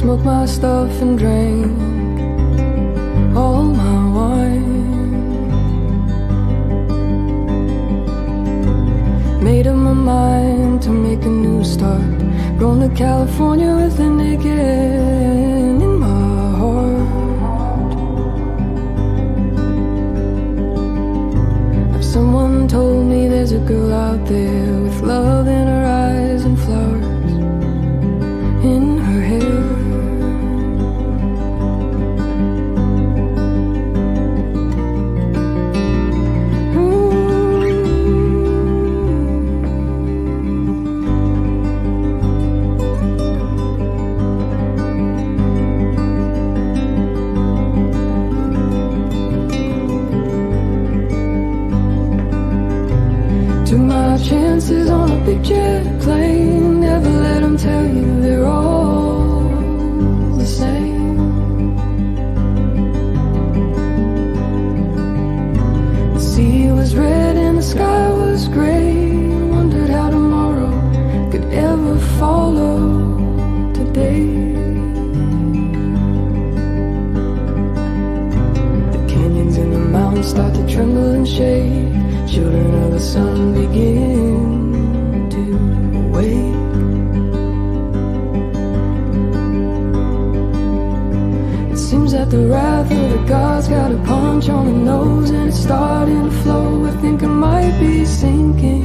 smoked my stuff and drank all my wine. Made up my mind to make a new start. Going to California with an aching in my heart. Someone told me there's a girl out there with love in her eyes and flowers in her hair. Took my chances on a big jet plane. Never let them tell you they're all the same. The sea was red and the sky was gray. Wondered how tomorrow could ever follow today. The canyons and the mountains start to tremble and shake. Children of the sun begin to wake. It seems that the wrath of the gods got a punch on the nose, and it's starting to flow. I think I might be sinking.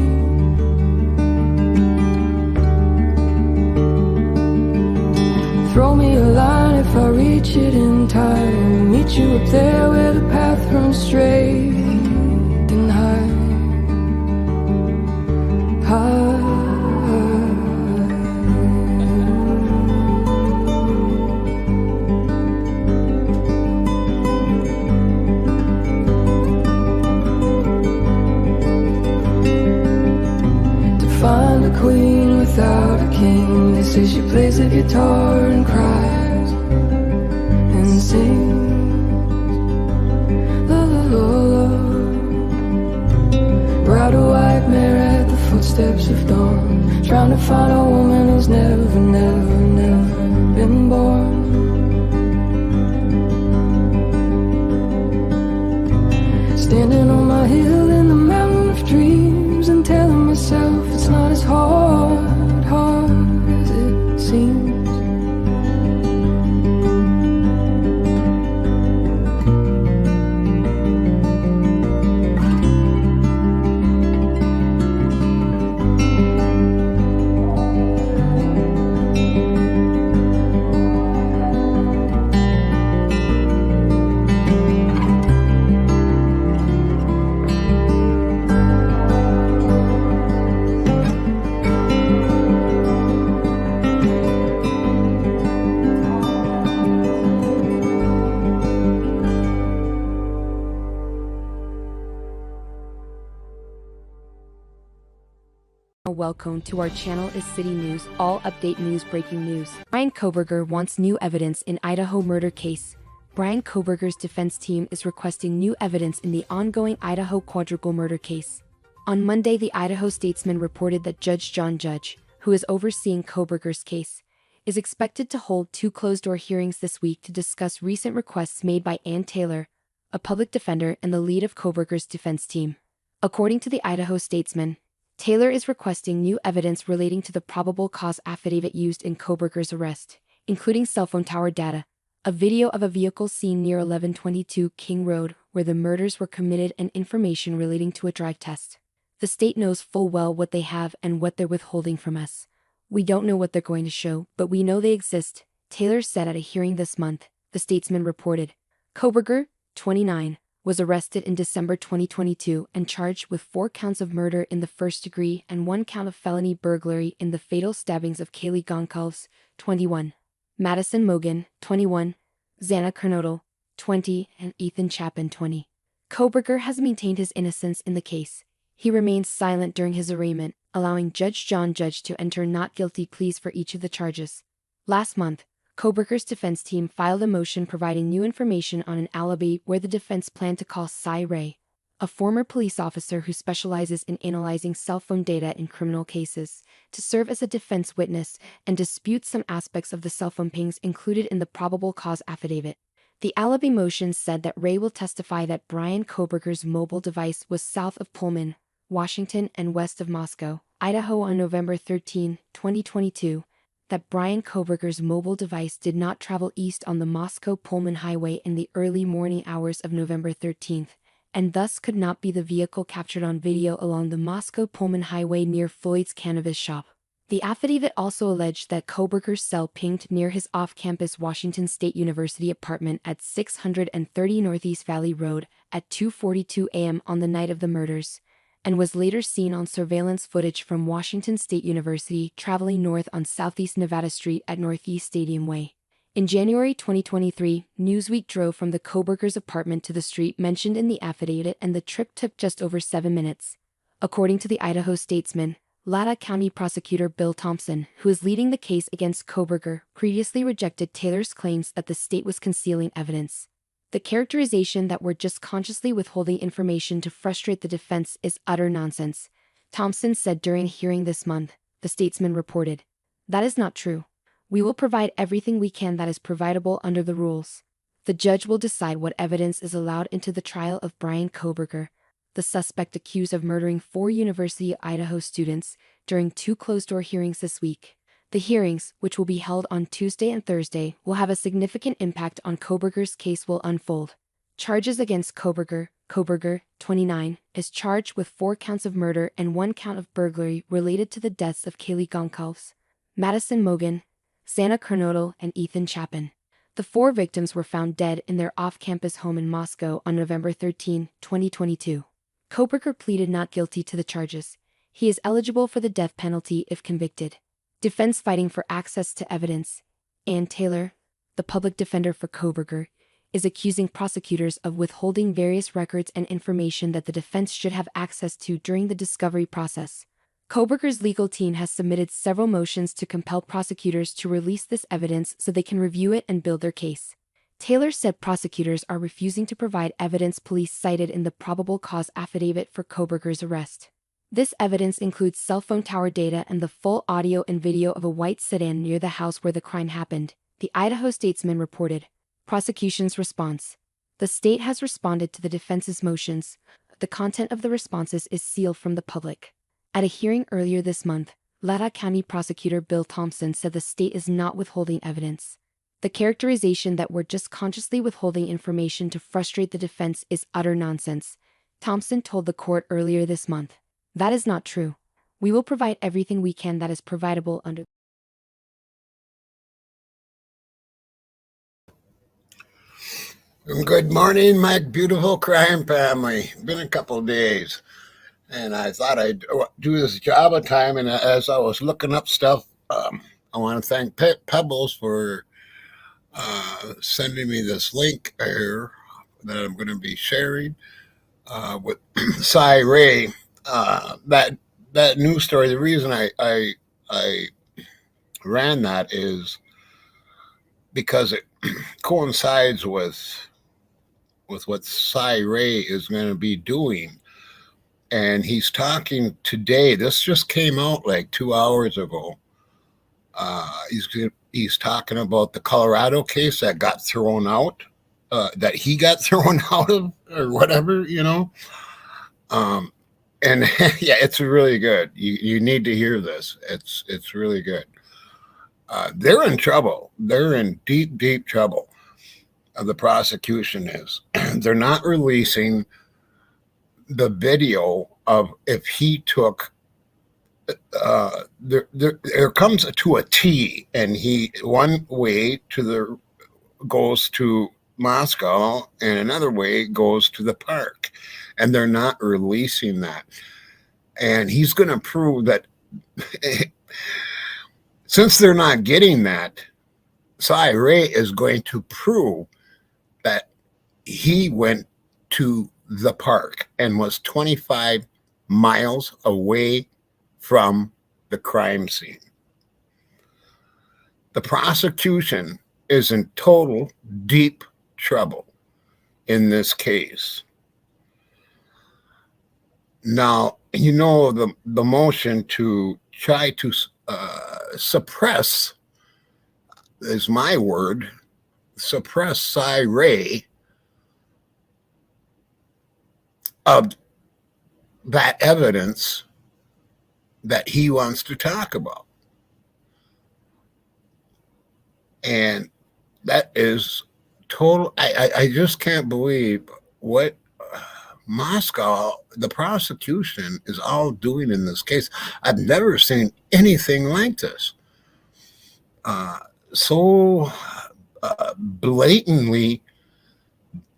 Throw me a line if I reach it in time. Meet you up there where the path runs straight and high. To find a queen without a king. They say she plays the guitar and cries and sings. La la la la. Ride a white mare at the footsteps of dawn, trying to find a woman who's never, never, never been born. Standing on my hill in the mountain of dreams, and telling myself it's not as hard as it seems. Welcome to our channel is City News, all update news breaking news. Bryan Kohberger wants new evidence in Idaho murder case. Bryan Kohberger's defense team is requesting new evidence in the ongoing Idaho quadruple murder case. On Monday, the Idaho Statesman reported that Judge John Judge, who is overseeing Kohberger's case, is expected to hold 2 closed-door hearings this week to discuss recent requests made by Ann Taylor, a public defender and the lead of Kohberger's defense team. According to the Idaho Statesman, Taylor is requesting new evidence relating to the probable cause affidavit used in Kohberger's arrest, including cell phone tower data, a video of a vehicle seen near 1122 King Road where the murders were committed, and information relating to a drive test. The state knows full well what they have and what they're withholding from us. We don't know what they're going to show, but we know they exist, Taylor said at a hearing this month, the Statesman reported. Kohberger, 29, was arrested in December 2022 and charged with 4 counts of murder in the first degree and 1 count of felony burglary in the fatal stabbings of Kaylee Goncalves, 21, Madison Mogan, 21, Xana Kernodle, 20, and Ethan Chapin, 20. Kohberger has maintained his innocence in the case. He remains silent during his arraignment, allowing Judge John Judge to enter not guilty pleas for each of the charges. Last month, Kohberger's defense team filed a motion providing new information on an alibi where the defense planned to call Cy Ray, a former police officer who specializes in analyzing cell phone data in criminal cases, to serve as a defense witness and dispute some aspects of the cell phone pings included in the probable cause affidavit. The alibi motion said that Ray will testify that Bryan Kohberger's mobile device was south of Pullman, Washington, and west of Moscow, Idaho on November 13, 2022, that Bryan Kohberger's mobile device did not travel east on the Moscow-Pullman highway in the early morning hours of November 13, and thus could not be the vehicle captured on video along the Moscow-Pullman highway near Floyd's cannabis shop. The affidavit also alleged that Kohberger's cell pinged near his off-campus Washington State University apartment at 630 Northeast Valley Road at 2:42 a.m. on the night of the murders, and was later seen on surveillance footage from Washington State University traveling north on Southeast Nevada Street at Northeast Stadium Way. In January 2023, Newsweek drove from the Kohberger's apartment to the street mentioned in the affidavit, and the trip took just over 7 minutes. According to the Idaho Statesman, Latah County Prosecutor Bill Thompson, who is leading the case against Kohberger, previously rejected Taylor's claims that the state was concealing evidence. The characterization that we're just consciously withholding information to frustrate the defense is utter nonsense, Thompson said during a hearing this month, the Statesman reported. That is not true. We will provide everything we can that is providable under the rules. The judge will decide what evidence is allowed into the trial of Bryan Kohberger, the suspect accused of murdering 4 University of Idaho students, during 2 closed-door hearings this week. The hearings, which will be held on Tuesday and Thursday, will have a significant impact on Kohberger's case will unfold. Charges against Kohberger, 29, is charged with 4 counts of murder and 1 count of burglary related to the deaths of Kaylee Goncalves, Madison Mogen, Santa Kernodle, and Ethan Chapin. The 4 victims were found dead in their off-campus home in Moscow on November 13, 2022. Kohberger pleaded not guilty to the charges. He is eligible for the death penalty if convicted. Defense fighting for access to evidence. Ann Taylor, the public defender for Kohberger, is accusing prosecutors of withholding various records and information that the defense should have access to during the discovery process. Kohberger's legal team has submitted several motions to compel prosecutors to release this evidence so they can review it and build their case. Taylor said prosecutors are refusing to provide evidence police cited in the probable cause affidavit for Kohberger's arrest. This evidence includes cell phone tower data and the full audio and video of a white sedan near the house where the crime happened, the Idaho Statesman reported. Prosecution's response. The state has responded to the defense's motions. The content of the responses is sealed from the public. At a hearing earlier this month, Latah County Prosecutor Bill Thompson said the state is not withholding evidence. The characterization that we're just consciously withholding information to frustrate the defense is utter nonsense, Thompson told the court earlier this month. That is not true. We will provide everything we can that is providable under. Good morning, my beautiful crime family. Been a couple of days, and I thought I'd do this job of time. And as I was looking up stuff, I want to thank Pebbles for sending me this link here that I'm going to be sharing with Cy Ray. That news story. The reason I ran that is because it coincides with what Cy Ray is going to be doing. And he's talking today. This just came out like 2 hours ago. He's talking about the Colorado case that got thrown out, that he got thrown out of, or whatever, you know. And yeah, it's really good. You need to hear this. It's really good. They're in trouble. They're in deep trouble. The prosecution is. They're not releasing the video of if he took. There comes to a T, and he one way goes to Moscow, and another way goes to the park, and they're not releasing that. And he's going to prove that. Since they're not getting that, Cy Ray is going to prove that he went to the park and was 25 miles away from the crime scene. The prosecution is in total deep trouble in this case. Now, the motion to try to suppress is my word, suppress Cy Ray of that evidence that he wants to talk about. And that is total. I just can't believe what Moscow, the prosecution, is all doing in this case. I've never seen anything like this. So blatantly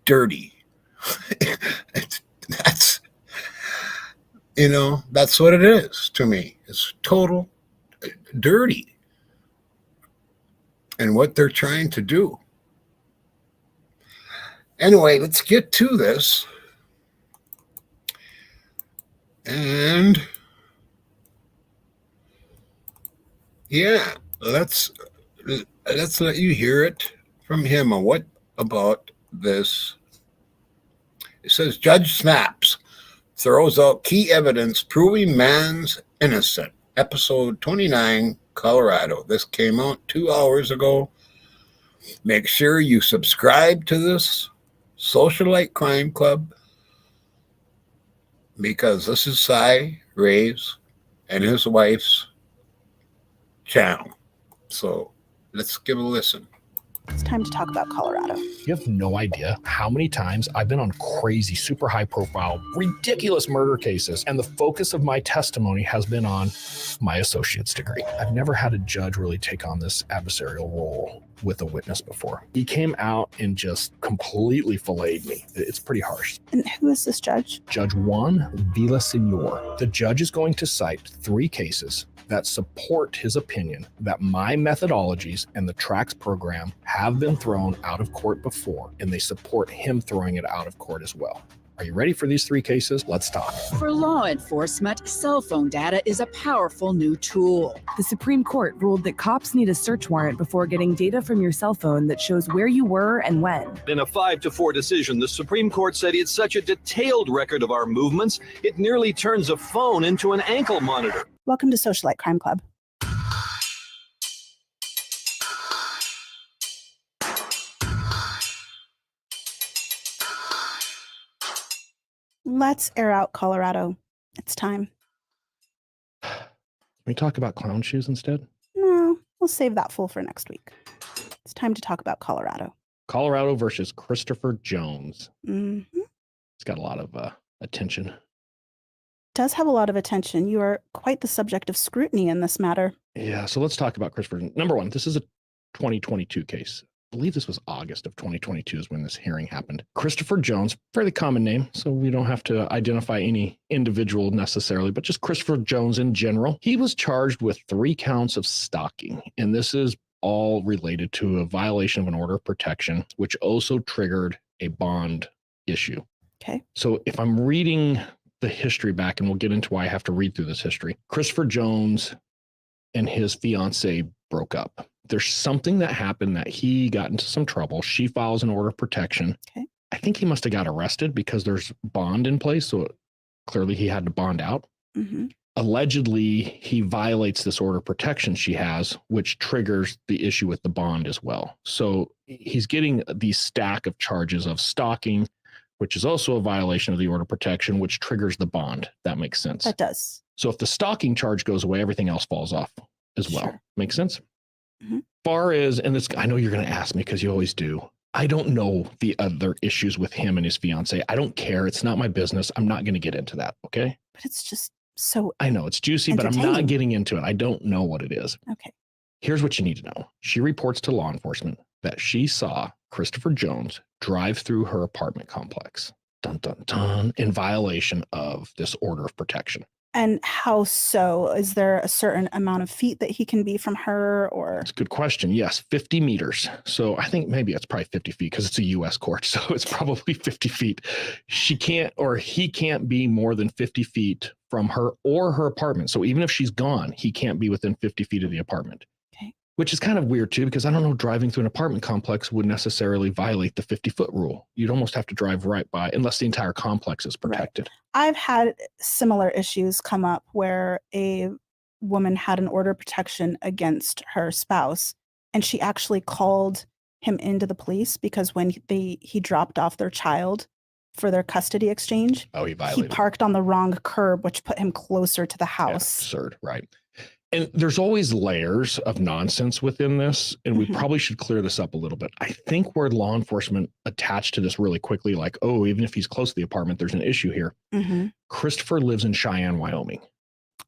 dirty. That's that's what it is to me. It's total dirty. And what they're trying to do. Anyway, let's get to this. And yeah, let's let you hear it from him. What about this? It says Judge Snaps throws out key evidence proving man's innocent. Episode 29, Colorado. This came out 2 hours ago. Make sure you subscribe to this Socialite Crime Club, because this is Cy Ray's and his wife's channel. So let's give a listen. It's time to talk about Colorado. You have no idea how many times I've been on crazy, super high profile, ridiculous murder cases, and the focus of my testimony has been on my associate's degree. I've never had a judge really take on this adversarial role with a witness before. He came out and just completely filleted me. It's pretty harsh. And who is this judge? Judge Juan Villasenor. The judge is going to cite 3 cases that support his opinion that my methodologies and the TRACS program have been thrown out of court before, and they support him throwing it out of court as well. Are you ready for these 3 cases? Let's talk. For law enforcement, cell phone data is a powerful new tool. The Supreme Court ruled that cops need a search warrant before getting data from your cell phone that shows where you were and when. In a 5-4 decision, the Supreme Court said it's such a detailed record of our movements, it nearly turns a phone into an ankle monitor. Welcome to Socialite Crime Club. Let's air out Colorado. It's time. Can we talk about clown shoes instead? No, we'll save that fool for next week. It's time to talk about Colorado. Colorado versus Christopher Jones. Mm-hmm. It's got a lot of attention. Does have a lot of attention. You are quite the subject of scrutiny in this matter. Yeah, so let's talk about Christopher. Number one, this is a 2022 case. I believe this was August of 2022 is when this hearing happened. Christopher Jones, fairly common name, so we don't have to identify any individual necessarily, but just Christopher Jones in general. He was charged with 3 counts of stalking, and this is all related to a violation of an order of protection, which also triggered a bond issue. Okay. So if I'm reading the history back, and we'll get into why I have to read through this history, Christopher Jones and his fiance broke up. There's something that happened that he got into some trouble. She files an order of protection. Okay. I think he must have got arrested because there's bond in place. So clearly he had to bond out. Mm-hmm. Allegedly, he violates this order of protection she has, which triggers the issue with the bond as well. So he's getting the stack of charges of stalking, which is also a violation of the order of protection, which triggers the bond. That makes sense. That does. So if the stalking charge goes away, everything else falls off as well. Sure. Makes sense? Mm-hmm. Far as, and this, I know you're going to ask me because you always do. I don't know the other issues with him and his fiance. I don't care. It's not my business. I'm not going to get into that. Okay. But it's just so. I know it's juicy, but I'm not getting into it. I don't know what it is. Okay. Here's what you need to know. She reports to law enforcement that she saw Christopher Jones drive through her apartment complex, dun, dun, dun, in violation of this order of protection. And how so? Is there a certain amount of feet that he can be from her, or? It's a good question. Yes, 50 meters. So I think maybe it's probably 50 feet because it's a U.S. court. So it's probably 50 feet. She can't, or he can't be more than 50 feet from her or her apartment. So even if she's gone, he can't be within 50 feet of the apartment. Okay. which is kind of weird too, because I don't know, driving through an apartment complex would necessarily violate the 50-foot rule. You'd almost have to drive right by, unless the entire complex is protected. Right. I've had similar issues come up where a woman had an order of protection against her spouse, and she actually called him into the police because when he dropped off their child for their custody exchange, he violated. He parked on the wrong curb, which put him closer to the house. Yeah, absurd, right? And there's always layers of nonsense within this, and we probably should clear this up a little bit. I think where law enforcement attached to this really quickly, like, oh, even if he's close to the apartment, there's an issue here. Christopher lives in Cheyenne, Wyoming.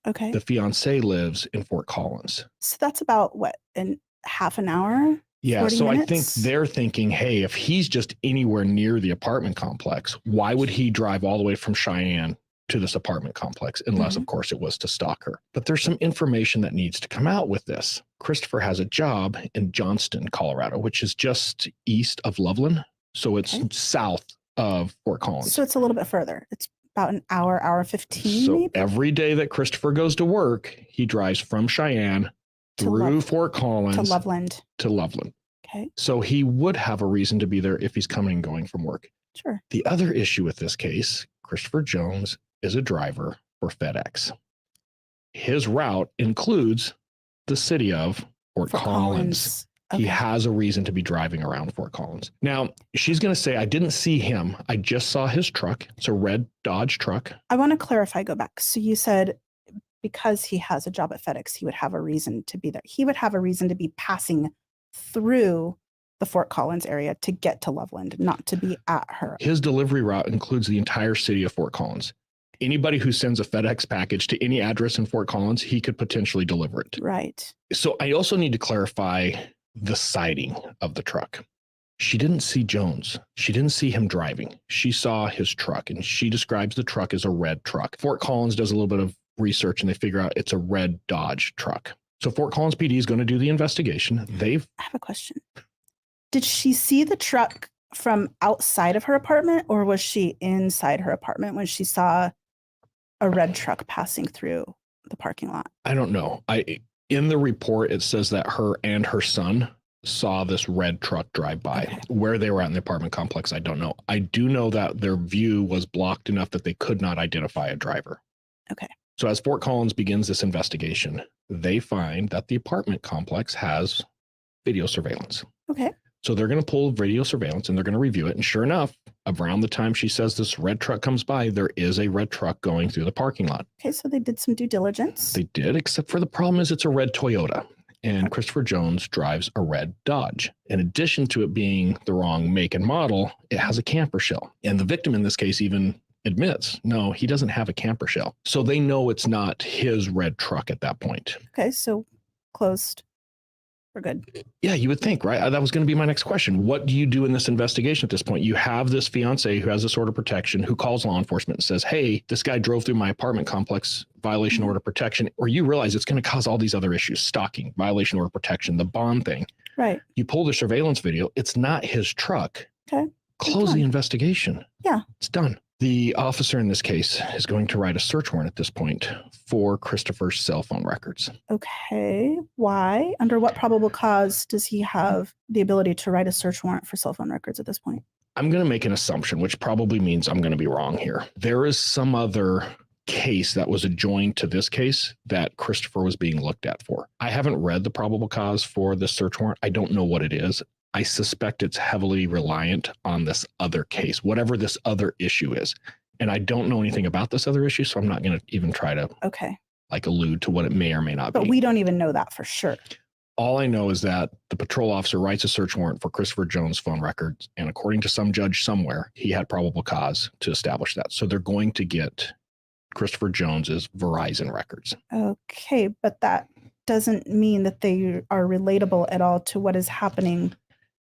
Okay. The fiance lives in Fort Collins. So that's about what, in half an hour? Yeah, so minutes? I think they're thinking, hey, if he's just anywhere near the apartment complex, why would he drive all the way from Cheyenne to this apartment complex, unless, of course, it was to stalk her? But there's some information that needs to come out with this. Christopher has a job in Johnston, Colorado, which is just east of Loveland. So it's south of Fort Collins. So it's a little bit further. It's about an hour 15 So maybe? every day that Christopher goes to work, he drives from Cheyenne through Fort Collins to Loveland. Okay. So he would have a reason to be there if he's coming and going from work. Sure. The other issue with this case, Christopher Jones is a driver for FedEx. His route includes the city of Fort Collins. Okay. He has a reason to be driving around Fort Collins. Now, she's going to say, I didn't see him. I just saw his truck. It's a red Dodge truck. I want to clarify, go back. So you said because he has a job at FedEx, he would have a reason to be there. He would have a reason to be passing through the Fort Collins area to get to Loveland, not to be at her. His delivery route includes the entire city of Fort Collins. Anybody who sends a FedEx package to any address in Fort Collins, he could potentially deliver it. Right. So I also need to clarify the sighting of the truck. She didn't see Jones. She didn't see him driving. She saw his truck, and she describes the truck as a red truck. Fort Collins does a little bit of research, and they figure out it's a red Dodge truck. So Fort Collins PD is going to do the investigation. I have a question. Did she see the truck from outside of her apartment, or was she inside her apartment when she saw a red truck passing through the parking lot? I don't know. In the report, it says that her and her son saw this red truck drive by. Okay. Where they were at in the apartment complex, I don't know. I do know that their view was blocked enough that they could not identify a driver. Okay. So as Fort Collins begins this investigation, they find that the apartment complex has video surveillance. Okay. So they're going to pull video surveillance and they're going to review it. And sure enough, around the time she says this red truck comes by, there is a red truck going through the parking lot. Okay, so they did some due diligence. They did, except for the problem is it's a red Toyota. And Christopher Jones drives a red Dodge. In addition to it being the wrong make and model, it has a camper shell. And the victim in this case even admits, no, he doesn't have a camper shell. So they know it's not his red truck at that point. Okay, so closed. We're good. Yeah, you would think, right? That was going to be my next question. What do you do in this investigation at this point? You have this fiance who has this order of protection who calls law enforcement and says, hey, this guy drove through my apartment complex, violation order of protection, or you realize it's going to cause all these other issues, stalking, violation order of protection, the bond thing. Right. You pull the surveillance video. It's not his truck. Okay. Close the investigation. Yeah. It's done. The officer in this case is going to write a search warrant at this point for Christopher's cell phone records. Okay. Why? Under what probable cause does he have the ability to write a search warrant for cell phone records at this point? I'm going to make an assumption, which probably means I'm going to be wrong here. There is some other case that was adjoined to this case that Christopher was being looked at for. I haven't read the probable cause for this search warrant. I don't know what it is. I suspect it's heavily reliant on this other case, whatever this other issue is. And I don't know anything about this other issue, so I'm not going to even try to allude to what it may or may not be. But we don't even know that for sure. All I know is that the patrol officer writes a search warrant for Christopher Jones' phone records. And according to some judge somewhere, he had probable cause to establish that. So they're going to get Christopher Jones's Verizon records. Okay, but that doesn't mean that they are relatable at all to what is happening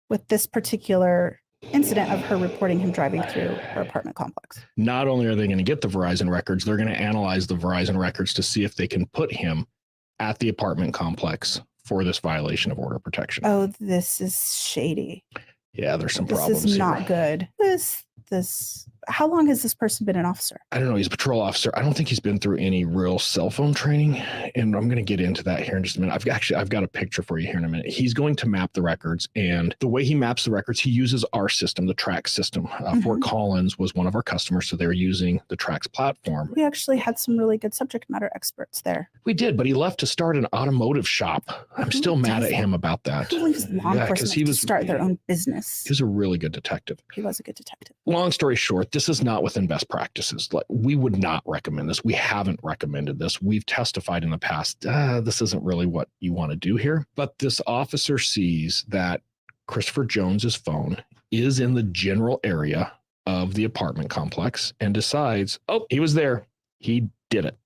with this particular incident of her reporting him driving through her apartment complex. Not only are they going to get the Verizon records, they're going to analyze the Verizon records to see if they can put him at the apartment complex for this violation of order of protection. Oh, this is shady. Yeah, there's some problems. This is not good. How long has this person been an officer? I don't know. He's a patrol officer. I don't think he's been through any real cell phone training. And I'm going to get into that here in just a minute. I've got a picture for you here in a minute. He's going to map the records. And the way he maps the records, he uses our system, the TRAX system. Fort Collins was one of our customers, so they're using the TRAX platform. We actually had some really good subject matter experts there. We did, but he left to start an automotive shop. I'm still mad at him about that. Who leaves law enforcement to start their own business? He was a really good detective. He was a good detective. Long story short, this is not within best practices. Like, we would not recommend this. We haven't recommended this. We've testified in the past, this isn't really what you want to do here. But this officer sees that Christopher Jones's phone is in the general area of the apartment complex and decides, oh, he was there. He did it.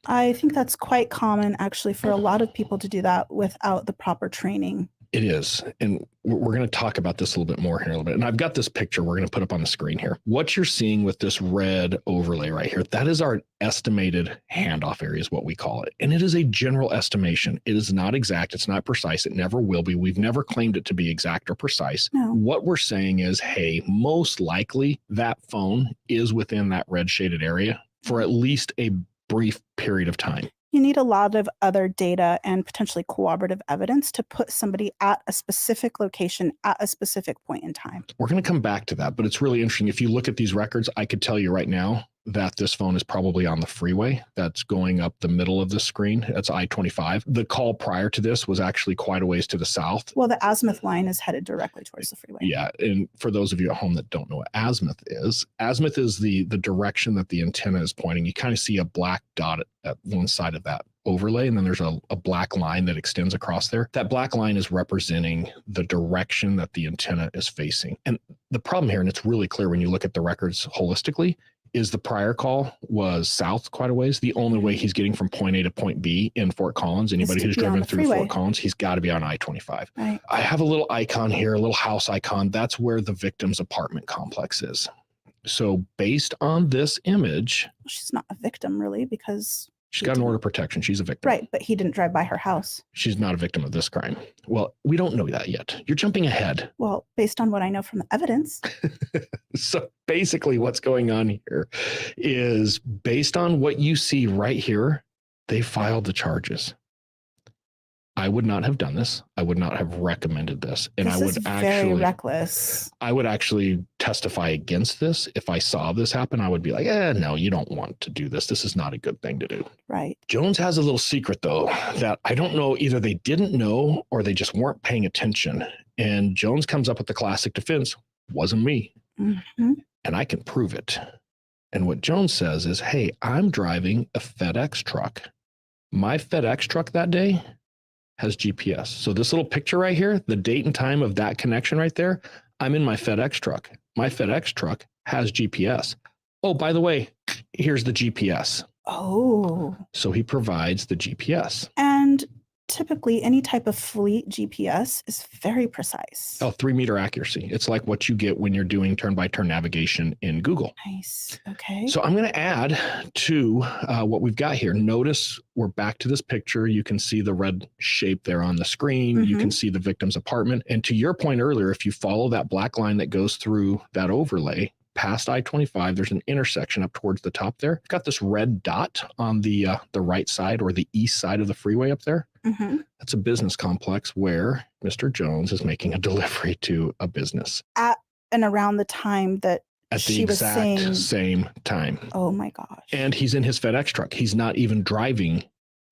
I think that's quite common, actually, for a lot of people to do that without the proper training. It is. And we're going to talk about this a little bit more here in a little bit. And I've got this picture we're going to put up on the screen here. What you're seeing with this red overlay right here, that is our estimated handoff area is what we call it. And it is a general estimation. It is not exact. It's not precise. It never will be. We've never claimed it to be exact or precise. No. What we're saying is, hey, most likely that phone is within that red shaded area for at least a brief period of time. You need a lot of other data and potentially cooperative evidence to put somebody at a specific location at a specific point in time. We're going to come back to that, but it's really interesting. If you look at these records, I could tell you right now that this phone is probably on the freeway that's going up the middle of the screen. That's I-25. The call prior to this was actually quite a ways to the south. Well, the azimuth line is headed directly towards the freeway. Yeah. And for those of you at home that don't know what azimuth is the direction that the antenna is pointing. You kind of see a black dot at one side of that overlay, and then there's a black line that extends across there. That black line is representing the direction that the antenna is facing. And the problem here, and it's really clear when you look at the records holistically, is the prior call was south quite a ways. The only way he's getting from point A to point B in Fort Collins, anybody who's driven through Fort Collins, he's got to be on I-25. Right. I have a little icon here, a little house icon. That's where the victim's apartment complex is. So based on this image, she's not a victim really, because she's got an order of protection. She's a victim. Right, but he didn't drive by her house. She's not a victim of this crime. Well, we don't know that yet. You're jumping ahead. Well, based on what I know from the evidence. So basically what's going on here is, based on what you see right here, they filed the charges. I would not have done this. I would not have recommended this. And this is very reckless. I would actually testify against this. If I saw this happen, I would be like, no, you don't want to do this. This is not a good thing to do. Right. Jones has a little secret, though, that I don't know, either they didn't know or they just weren't paying attention. And Jones comes up with the classic defense, wasn't me. Mm-hmm. And I can prove it. And what Jones says is, hey, I'm driving a FedEx truck. My FedEx truck that day has GPS. So this little picture right here, the date and time of that connection right there, I'm in my FedEx truck. My FedEx truck has GPS. Oh, by the way, here's the GPS. Oh. So he provides the GPS. And typically any type of fleet GPS is very precise. 3-meter accuracy. It's like what you get when you're doing turn-by-turn navigation in Google. Nice. Okay. So I'm going to add to what we've got here. Notice we're back to this picture. You can see the red shape there on the screen. You can see the victim's apartment. And to your point earlier, if you follow that black line that goes through that overlay, past I-25, there's an intersection up towards the top there. It's got this red dot on the right side, or the east side of the freeway up there. Mm-hmm. That's a business complex where Mr. Jones is making a delivery to a business. At and around the time that at the she was saying, exact same time. Oh my gosh. And he's in his FedEx truck. He's not even driving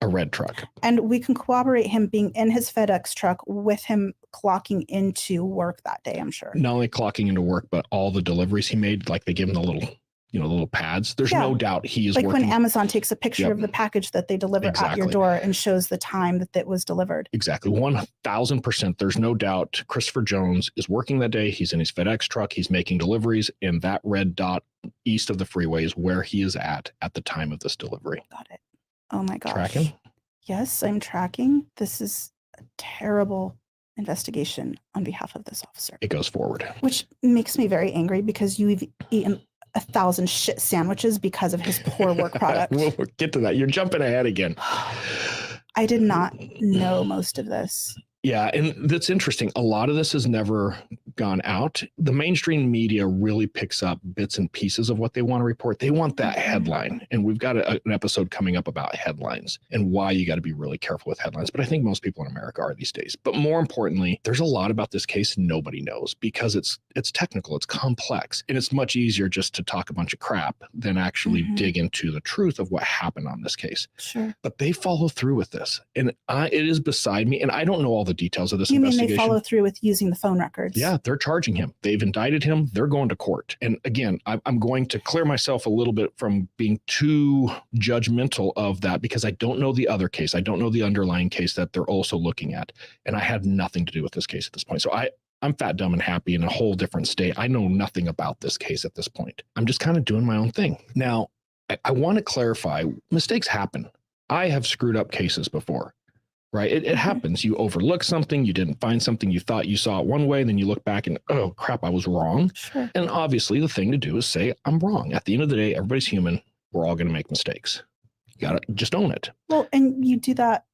a red truck. And we can corroborate him being in his FedEx truck with him clocking into work that day, I'm sure. Not only clocking into work, but all the deliveries he made, like they give him the little, the little pads. There's no doubt he is like working. when Amazon takes a picture of the package that they deliver at your door and shows the time that it was delivered. Exactly. 1000%. There's no doubt Christopher Jones is working that day. He's in his FedEx truck. He's making deliveries. And that red dot east of the freeway is where he is at the time of this delivery. Got it. Oh my gosh. Tracking? Yes, I'm tracking. This is a terrible investigation on behalf of this officer. It goes forward. Which makes me very angry, because you've eaten 1,000 shit sandwiches because of his poor work product. We'll get to that. You're jumping ahead again. I did not know most of this. Yeah, and that's interesting. A lot of this is never gone out, the mainstream media really picks up bits and pieces of what they want to report. They want that headline. And we've got an episode coming up about headlines and why you got to be really careful with headlines. But I think most people in America are these days. But more importantly, there's a lot about this case nobody knows because it's technical, it's complex, and it's much easier just to talk a bunch of crap than actually dig into the truth of what happened on this case. Sure. But they follow through with this. And it is beside me. And I don't know all the details of this You mean investigation. they follow through with using the phone records? Yeah, they're charging him. They've indicted him. They're going to court. And again, I'm going to clear myself a little bit from being too judgmental of that because I don't know the other case. I don't know the underlying case that they're also looking at. And I had nothing to do with this case at this point. So I'm fat, dumb, and happy in a whole different state. I know nothing about this case at this point. I'm just kind of doing my own thing. Now, I want to clarify, mistakes happen. I have screwed up cases before. Right. It happens. You overlook something. You didn't find something. You thought you saw it one way. Then you look back and, oh, crap, I was wrong. Sure. And obviously, the thing to do is say, I'm wrong. At the end of the day, everybody's human. We're all going to make mistakes. You got to just own it. Well, and you do that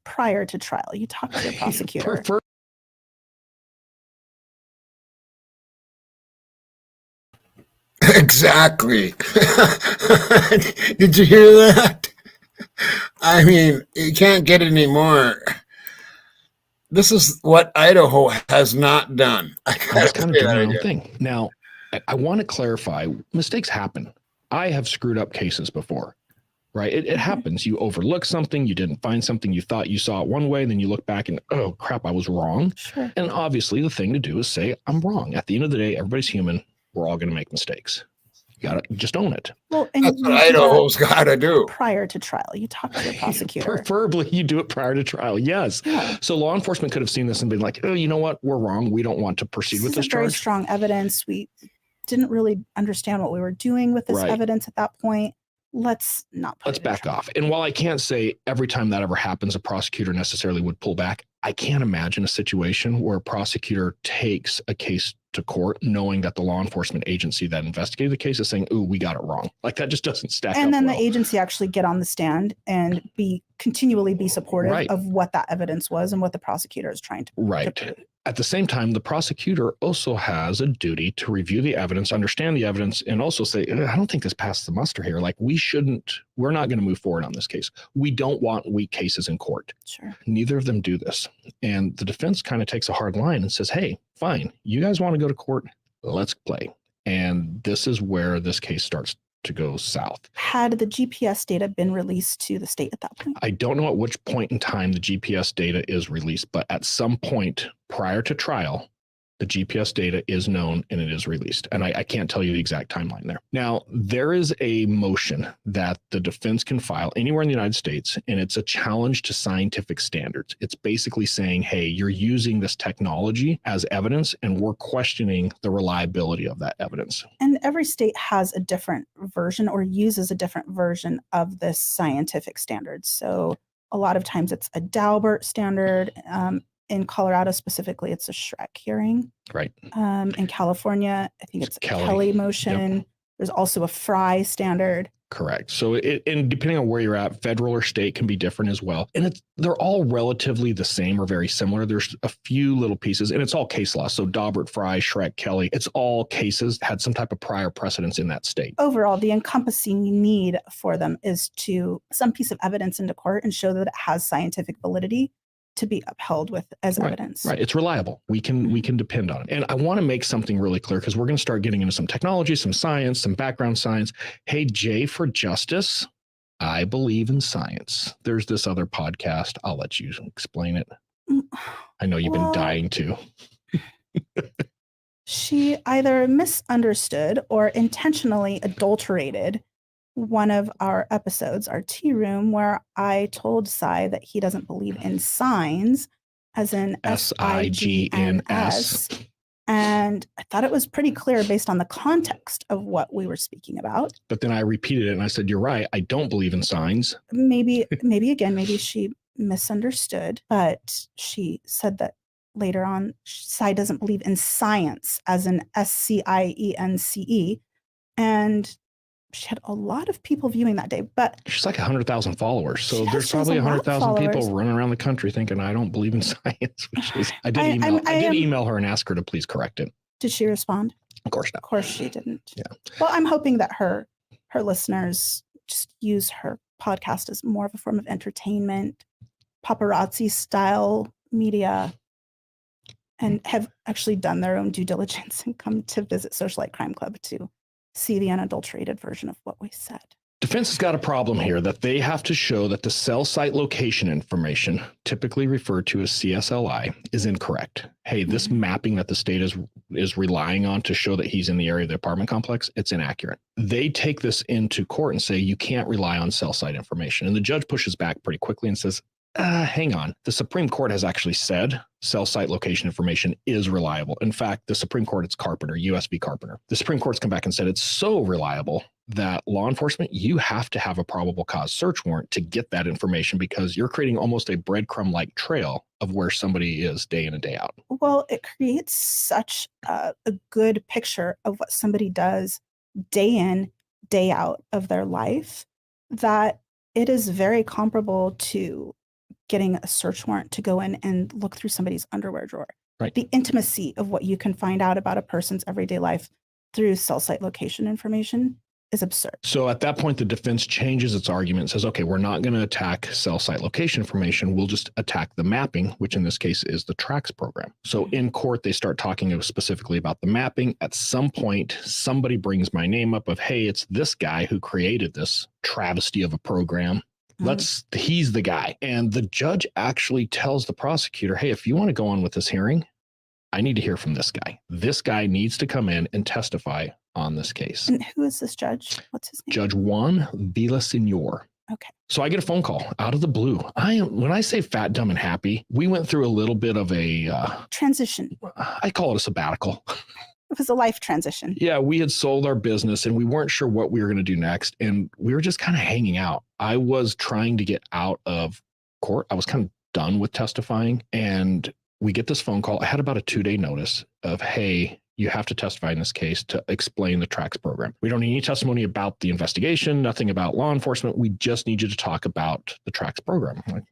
prior to trial. You talk to your prosecutor. Exactly. Did you hear that? I mean, you can't get any more. This is what Idaho has not done. I'm just kind of doing my own thing. Now, I want to clarify, mistakes happen. I have screwed up cases before, right? It happens. You overlook something. You didn't find something. You thought you saw it one way. Then you look back and, oh, crap, I was wrong. Sure. And obviously, the thing to do is say, I'm wrong. At the end of the day, everybody's human. We're all going to make mistakes. You got to just own it. Well, and that's what Idaho's got to do. Prior to trial, you talk to your prosecutor. Preferably, you do it prior to trial. Yes. Yeah. So law enforcement could have seen this and been like, oh, you know what? We're wrong. We don't want to proceed with this charge. Very strong evidence. We didn't really understand what we were doing with this evidence at that point. Let's back off. And while I can't say every time that ever happens, a prosecutor necessarily would pull back, I can't imagine a situation where a prosecutor takes a case to court knowing that the law enforcement agency that investigated the case is saying, ooh, we got it wrong. Like that just doesn't stack up. And then well. The agency actually get on the stand and continually be supportive of what that evidence was and what the prosecutor is trying to prove. At the same time, the prosecutor also has a duty to review the evidence, understand the evidence, and also say, I don't think this passes the muster here. Like we're not going to move forward on this case. We don't want weak cases in court. Sure. Neither of them do this. And the defense kind of takes a hard line and says, hey, fine, you guys want to go to court? Let's play. And this is where this case starts to go south. Had the GPS data been released to the state at that point? I don't know at which point in time the GPS data is released, but at some point prior to trial, the GPS data is known and it is released. And I can't tell you the exact timeline there. Now, there is a motion that the defense can file anywhere in the United States, and it's a challenge to scientific standards. It's basically saying, hey, you're using this technology as evidence, and we're questioning the reliability of that evidence. And every state has a different version or uses a different version of this scientific standard. So a lot of times it's a Daubert standard. In Colorado specifically, it's a Shrek hearing. Right. In California, I think it's a Kelly motion. Yep. There's also a Fry standard. Correct. So and depending on where you're at, federal or state can be different as well. And they're all relatively the same or very similar. There's a few little pieces, and it's all case law. So Daubert, Fry, Shrek, Kelly, it's all cases had some type of prior precedence in that state. Overall, the encompassing need for them is some piece of evidence into court and show that it has scientific validity to be upheld with as evidence. Right. It's reliable. We can depend on it. And I want to make something really clear because we're going to start getting into some technology, some science, some background science. Hey, J for Justice, I believe in science. There's this other podcast. I'll let you explain it. I know you've been dying to. She either misunderstood or intentionally adulterated one of our episodes, our tea room, where I told Cy that he doesn't believe in signs, as in SIGNS. And I thought it was pretty clear based on the context of what we were speaking about. But then I repeated it and I said, you're right. I don't believe in signs. Maybe she misunderstood, but she said that later on, Cy doesn't believe in science, as in SCIENCE. And she had a lot of people viewing that day, but she's like 100,000 followers. So She there's has probably a lot of 100,000 people followers. running around the country thinking, I don't believe in science, which is, I did email her and ask her to please correct it. Did she respond? Of course not. Of course she didn't. Yeah. Well, I'm hoping that her listeners just use her podcast as more of a form of entertainment, paparazzi style media, and have actually done their own due diligence and come to visit Socialite Crime Club to see the unadulterated version of what we said. Defense has got a problem here that they have to show that the cell site location information, typically referred to as CSLI, is incorrect. Hey, this mapping that the state is relying on to show that he's in the area of the apartment complex, it's inaccurate. They take this into court and say you can't rely on cell site information. And the judge pushes back pretty quickly and says, hang on. The Supreme Court has actually said cell site location information is reliable. In fact, the Supreme Court, it's Carpenter, US v. Carpenter. The Supreme Court's come back and said it's so reliable that law enforcement, you have to have a probable cause search warrant to get that information because you're creating almost a breadcrumb-like trail of where somebody is day in and day out. Well, it creates such a good picture of what somebody does day in, day out of their life that it is very comparable to getting a search warrant to go in and look through somebody's underwear drawer. Right. The intimacy of what you can find out about a person's everyday life through cell site location information is absurd. So at that point, the defense changes its argument and says, okay, we're not going to attack cell site location information. We'll just attack the mapping, which in this case is the TRACS program. So in court, they start talking specifically about the mapping. At some point, somebody brings my name up of, hey, it's this guy who created this travesty of a program. He's the guy. And the judge actually tells the prosecutor, hey, if you want to go on with this hearing, I need to hear from this guy. This guy needs to come in and testify on this case. And who is this judge? What's his name? Judge Juan Villaseñor. Okay. So I get a phone call out of the blue. When I say fat, dumb, and happy, we went through a little bit of a transition. I call it a sabbatical. It was a life transition. Yeah, we had sold our business and we weren't sure what we were going to do next. And we were just kind of hanging out. I was trying to get out of court. I was kind of done with testifying. And we get this phone call. I had about a 2-day notice of, hey, you have to testify in this case to explain the TRACS program. We don't need any testimony about the investigation, nothing about law enforcement. We just need you to talk about the TRACS program. I'm like,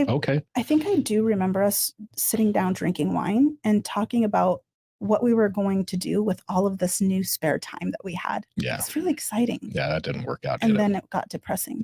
okay. I think I do remember us sitting down drinking wine and talking about what we were going to do with all of this new spare time that we had. Yeah. It's really exciting. Yeah, that didn't work out. And then it got depressing.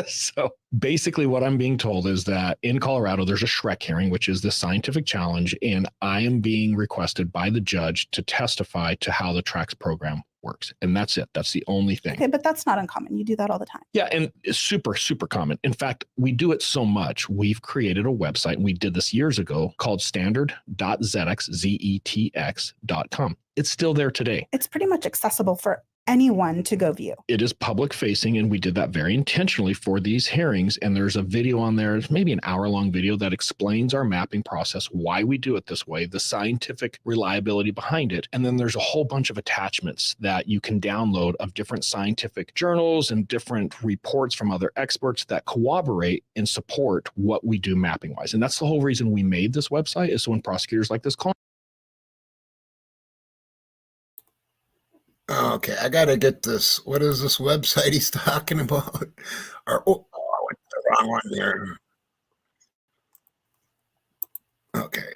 So basically what I'm being told is that in Colorado, there's a Shrek hearing, which is the scientific challenge. And I am being requested by the judge to testify to how the TRACS program works. And that's it. That's the only thing. Okay, but that's not uncommon. You do that all the time. Yeah, and it's super, super common. In fact, we do it so much, we've created a website, and we did this years ago, called standard.zedx.com. It's still there today. It's pretty much accessible for anyone to go view. It is public facing, and we did that very intentionally for these hearings. And there's a video on there, maybe an hour-long video that explains our mapping process, why we do it this way, the scientific reliability behind it. And then there's a whole bunch of attachments that you can download of different scientific journals and different reports from other experts that corroborate and support what we do mapping-wise. And that's the whole reason we made this website, is so when prosecutors like this call. Okay, I got to get this. What is this website he's talking about? Or, I went to the wrong one there. Okay.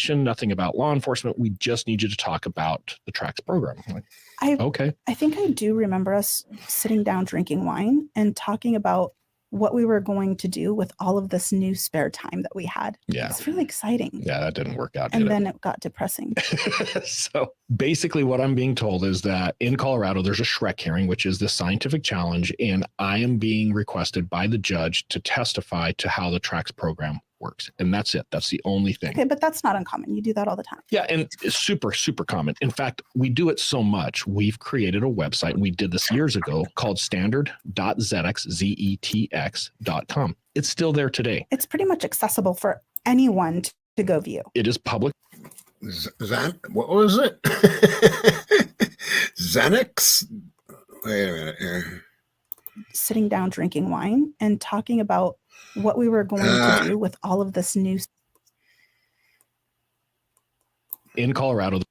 Nothing about law enforcement. We just need you to talk about the TRACS program. I'm like, okay. I think I do remember us sitting down drinking wine and talking about what we were going to do with all of this new spare time that we had. Yeah. It's really exciting. Yeah, that didn't work out. And then it got depressing. So basically what I'm being told is that in Colorado, there's a Shrek hearing, which is the scientific challenge. And I am being requested by the judge to testify to how the TRACS program works. And that's it. That's the only thing. Okay, but that's not uncommon. You do that all the time. Yeah, and it's super, super common. In fact, we do it so much, we've created a website, and we did this years ago, called standard.zedx.com. It's still there today. It's pretty much accessible for anyone to go view. It is public. What was it? Xenix? Wait a minute here. Sitting down drinking wine and talking about what we were going to do with all of this new. In Colorado.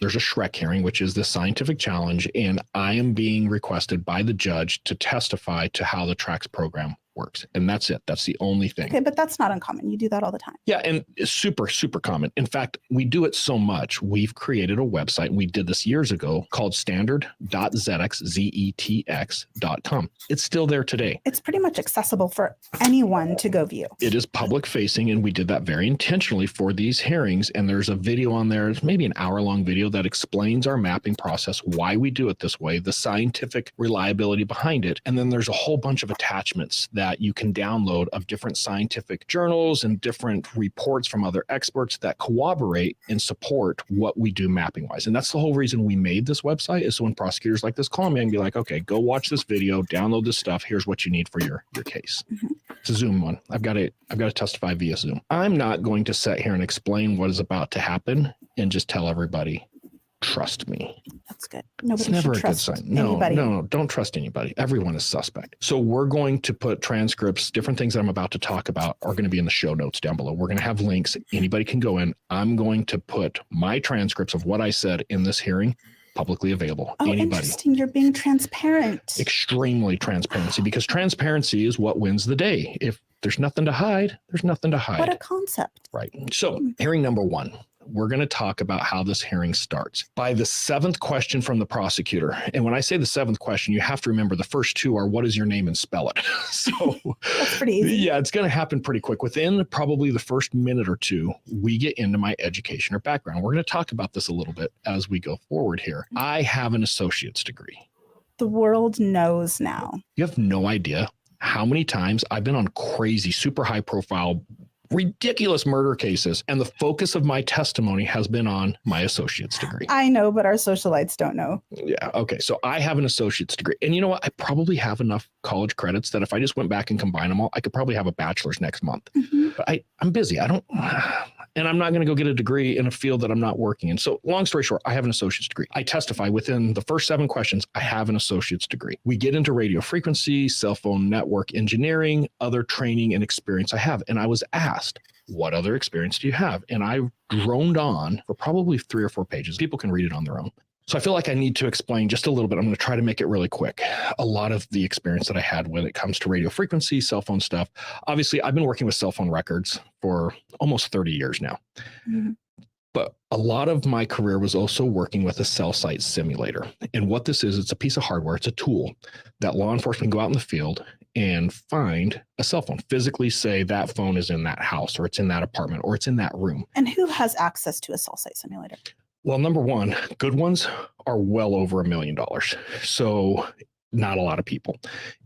there's a Shrek hearing, which is the scientific challenge, and I am being requested by the judge to testify to how the TRACS program works. And that's it. That's the only thing. Okay, but that's not uncommon. You do that all the time. Yeah, and it's super, super common. In fact, we do it so much, we've created a website, and we did this years ago, called standard.zx.com. It's still there today. It's pretty much accessible for anyone to go view. It is public facing, and we did that very intentionally for these hearings. And there's a video on there, maybe an hour-long video that explains our mapping process, why we do it this way, the scientific reliability behind it. And then there's a whole bunch of attachments that you can download of different scientific journals and different reports from other experts that corroborate and support what we do mapping wise. And that's the whole reason we made this website, is so when prosecutors like this call me and be like, okay, go watch this video, download this stuff. Here's what you need for your case. It's a Zoom one. I've got to testify via Zoom. I'm not going to sit here and explain what is about to happen and just tell everybody, trust me. That's good. Nobody It's never should a good trust sign. anybody. No, don't trust anybody. Everyone is suspect. So we're going to put transcripts, different things that I'm about to talk about are going to be in the show notes down below. We're going to have links. Anybody can go in. I'm going to put my transcripts of what I said in this hearing publicly available. Oh, Anybody. interesting. You're being transparent. Extremely transparency, because transparency is what wins the day. If there's nothing to hide, there's nothing to hide. What a concept. Right. So hearing number one, we're going to talk about how this hearing starts by the seventh question from the prosecutor. And when I say the seventh question, you have to remember the first two are, what is your name, and spell it. So That's pretty easy. yeah, it's going to happen pretty quick. Within probably the first minute or two, we get into my education or background. We're going to talk about this a little bit as we go forward here. I have an associate's degree. The world knows now. You have no idea how many times I've been on crazy, super high profile, ridiculous murder cases, and the focus of my testimony has been on my associate's degree. I know, but our socialites don't know. Yeah. Okay. So I have an associate's degree, and you know what? I probably have enough college credits that if I just went back and combine them all, I could probably have a bachelor's next month. But I'm busy. And I'm not going to go get a degree in a field that I'm not working in. So long story short, I have an associate's degree. I testify within the first 7 questions. I have an associate's degree. We get into radio frequency, cell phone network engineering, other training and experience I have. And I was asked, what other experience do you have? And I droned on for probably 3 or 4 pages. People can read it on their own. So I feel like I need to explain just a little bit. I'm going to try to make it really quick. A lot of the experience that I had when it comes to radio frequency, cell phone stuff. Obviously, I've been working with cell phone records for almost 30 years now. But a lot of my career was also working with a cell site simulator. And what this is, it's a piece of hardware. It's a tool that law enforcement can go out in the field and find a cell phone, physically say that phone is in that house, or it's in that apartment, or it's in that room. And who has access to a cell site simulator? Well, number one, good ones are well over $1 million. So not a lot of people.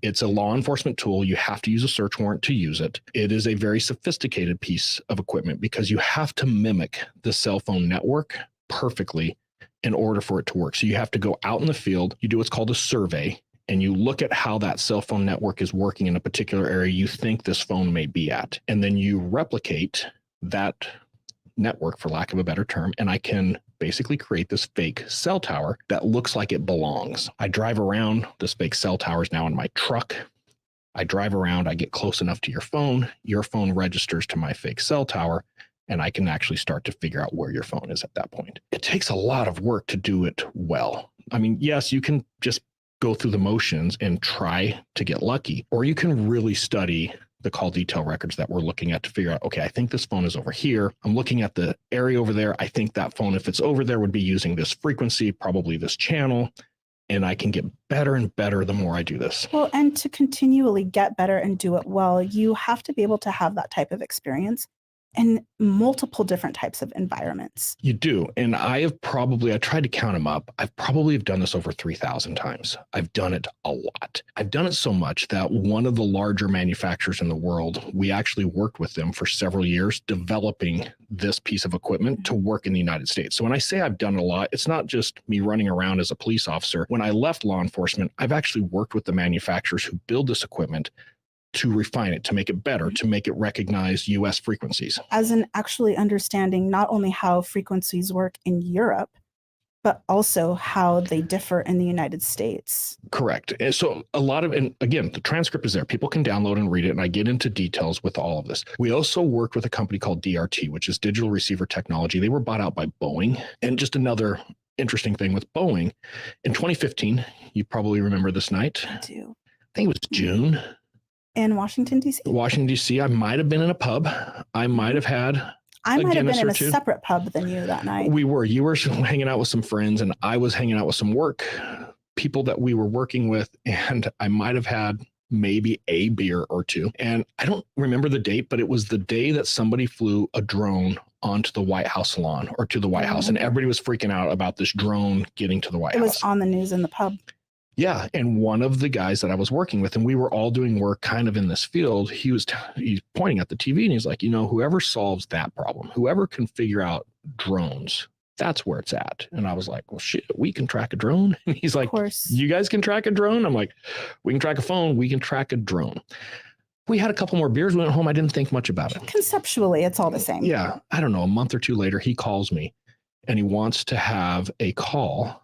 It's a law enforcement tool. You have to use a search warrant to use it. It is a very sophisticated piece of equipment because you have to mimic the cell phone network perfectly in order for it to work. So you have to go out in the field, you do what's called a survey, and you look at how that cell phone network is working in a particular area you think this phone may be at. And then you replicate that network, for lack of a better term, and I can basically create this fake cell tower that looks like it belongs. I drive around, this fake cell tower is now in my truck. I drive around, I get close enough to your phone registers to my fake cell tower, and I can actually start to figure out where your phone is at that point. It takes a lot of work to do it well. I mean, yes, you can just go through the motions and try to get lucky, or you can really study the call detail records that we're looking at to figure out, okay, I think this phone is over here. I'm looking at the area over there. I think that phone, if it's over there, would be using this frequency, probably this channel. And I can get better and better the more I do this. Well, and to continually get better and do it well, you have to be able to have that type of experience in multiple different types of environments. You do. And I tried to count them up. I've probably done this over 3,000 times. I've done it a lot. I've done it so much that one of the larger manufacturers in the world, we actually worked with them for several years developing this piece of equipment to work in the United States. So when I say I've done it a lot, it's not just me running around as a police officer. When I left law enforcement, I've actually worked with the manufacturers who build this equipment to refine it, to make it better, to make it recognize US frequencies. As in actually understanding not only how frequencies work in Europe, but also how they differ in the United States. Correct. And so and again, the transcript is there. People can download and read it, and I get into details with all of this. We also worked with a company called DRT, which is Digital Receiver Technology. They were bought out by Boeing, and just another interesting thing with Boeing. In 2015, you probably remember this night. I do. I think it was June. In Washington, D.C.? Washington, D.C. I might have been in a pub. I might have had I might have Guinness been in or a two. separate pub than you that night. You were hanging out with some friends, and I was hanging out with some work people that we were working with, and I might have had maybe a beer or two. And I don't remember the date, but it was the day that somebody flew a drone onto the White House lawn or to the White House, and everybody was freaking out about this drone getting to the White House. It was on the news in the pub. Yeah. And one of the guys that I was working with, and we were all doing work kind of in this field, he's pointing at the TV and he's like, whoever solves that problem, whoever can figure out drones, that's where it's at. And I was like, well, shit, we can track a drone. And he's like, you guys can track a drone? I'm like, we can track a phone. We can track a drone. We had a couple more beers. We went home. I didn't think much about it. Conceptually, it's all the same. Yeah. I don't know. A month or two later, he calls me and he wants to have a call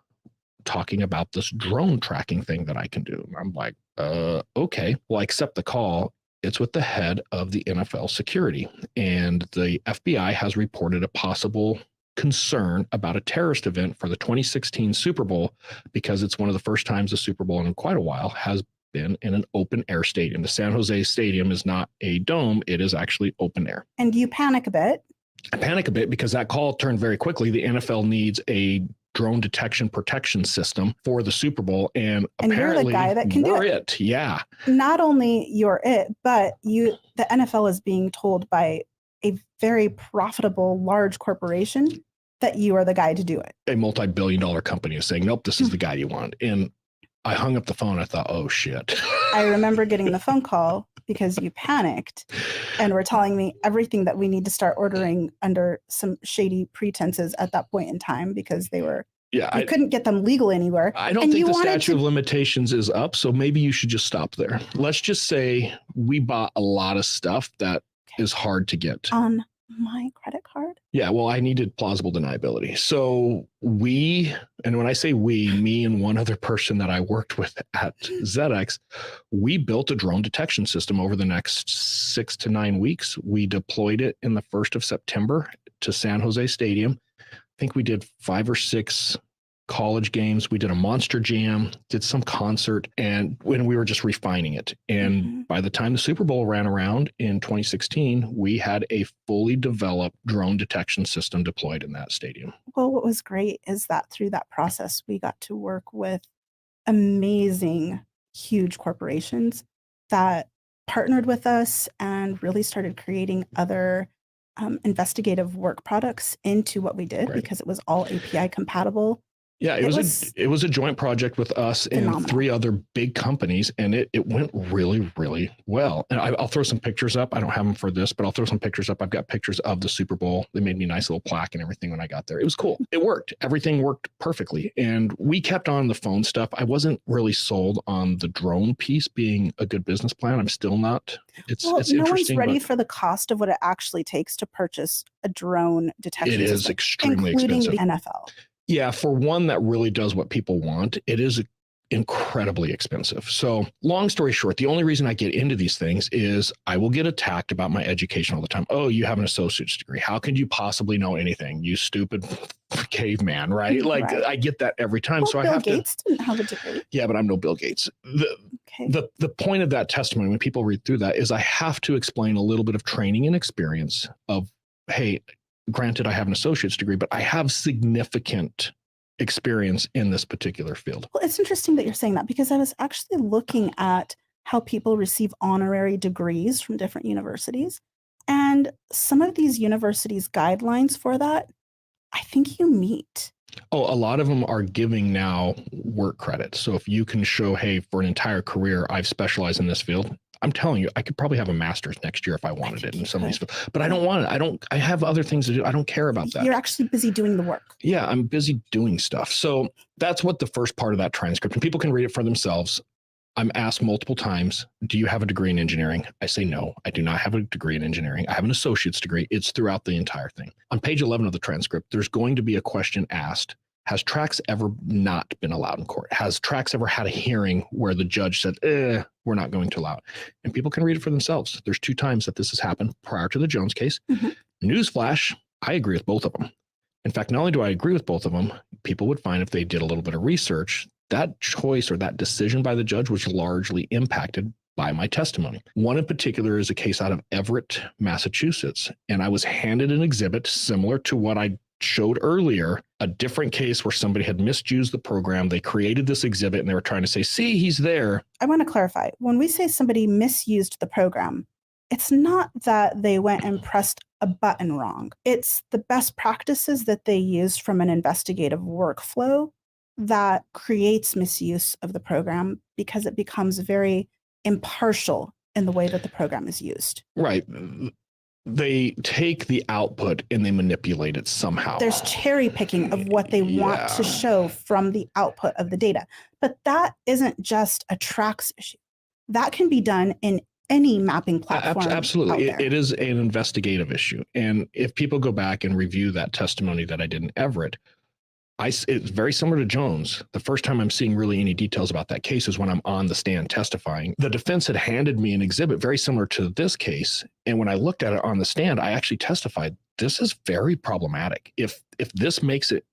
talking about this drone tracking thing that I can do. I'm like, okay, well, I accept the call. It's with the head of the NFL security, and the FBI has reported a possible concern about a terrorist event for the 2016 Super Bowl, because it's one of the first times the Super Bowl in quite a while has been in an open air stadium. The San Jose Stadium is not a dome. It is actually open air. And you panic a bit. I panic a bit because that call turned very quickly. The NFL needs a drone detection protection system for the Super Bowl, and apparently you're the guy that can do it. Yeah. Not only you're it, but the NFL is being told by a very profitable large corporation that you are the guy to do it. A multi-billion-dollar company is saying, nope, this is the guy you want. And I hung up the phone. I thought, oh shit. I remember getting the phone call because you panicked and were telling me everything that we need to start ordering under some shady pretenses at that point in time, because they were, you couldn't get them legal anywhere. I don't think the statute of limitations is up, so maybe you should just stop there. Let's just say we bought a lot of stuff that is hard to get. On my credit card? Yeah, well, I needed plausible deniability. So and when I say we, me and one other person that I worked with at ZX, we built a drone detection system over the next 6 to 9 weeks. We deployed it in the 1st of September to San Jose Stadium. I think we did 5 or 6 college games. We did a monster jam, did some concert, and when we were just refining it. And by the time the Super Bowl ran around in 2016, we had a fully developed drone detection system deployed in that stadium. Well, what was great is that through that process, we got to work with amazing, huge corporations that partnered with us and really started creating other investigative work products into what we did, because it was all API compatible. Yeah, it was a joint project with us and 3 other big companies, and it went really, really well. And I'll throw some pictures up. I don't have them for this, but I'll throw some pictures up. I've got pictures of the Super Bowl. They made me a nice little plaque and everything when I got there. It was cool. It worked. Everything worked perfectly. And we kept on the phone stuff. I wasn't really sold on the drone piece being a good business plan. I'm still not. It's interesting. No one's ready for the cost of what it actually takes to purchase a drone detection system. It is extremely expensive. Including the NFL. Yeah, for one that really does what people want, it is incredibly expensive. So long story short, the only reason I get into these things is I will get attacked about my education all the time. Oh, you have an associate's degree. How could you possibly know anything? You stupid caveman, right? Like I get that every time. Well, so Bill Gates didn't have a degree. Yeah, but I'm no Bill Gates. The point of that testimony, when people read through that, is I have to explain a little bit of training and experience of, hey, granted, I have an associate's degree, but I have significant experience in this particular field. Well, it's interesting that you're saying that, because I was actually looking at how people receive honorary degrees from different universities. And some of these universities' guidelines for that, I think you meet. Oh, a lot of them are giving now work credit. So if you can show, hey, for an entire career, I've specialized in this field. I'm telling you, I could probably have a master's next year if I wanted it in some of these, but I don't want it. I have other things to do. I don't care about that. You're actually busy doing the work. Yeah, I'm busy doing stuff. So that's what the first part of that transcript, and people can read it for themselves. I'm asked multiple times, do you have a degree in engineering? I say, no, I do not have a degree in engineering. I have an associate's degree. It's throughout the entire thing. On page 11 of the transcript, there's going to be a question asked. Has Trax ever not been allowed in court? Has Trax ever had a hearing where the judge said, we're not going to allow it? And people can read it for themselves. There's 2 times that this has happened prior to the Jones case. Newsflash, I agree with both of them. In fact, not only do I agree with both of them, people would find if they did a little bit of research, that choice or that decision by the judge was largely impacted by my testimony. One in particular is a case out of Everett, Massachusetts, and I was handed an exhibit similar to what I showed earlier, a different case where somebody had misused the program. They created this exhibit and they were trying to say, see, he's there. I want to clarify. When we say somebody misused the program, it's not that they went and pressed a button wrong. It's the best practices that they used from an investigative workflow that creates misuse of the program because it becomes very impartial in the way that the program is used. Right. They take the output and they manipulate it somehow. There's cherry picking of what they want to show from the output of the data. But that isn't just a TRACS issue. That can be done in any mapping platform. Absolutely. It is an investigative issue. And if people go back and review that testimony that I did in Everett, it's very similar to Jones. The first time I'm seeing really any details about that case is when I'm on the stand testifying. The defense had handed me an exhibit very similar to this case. And when I looked at it on the stand, I actually testified, this is very problematic. If this makes it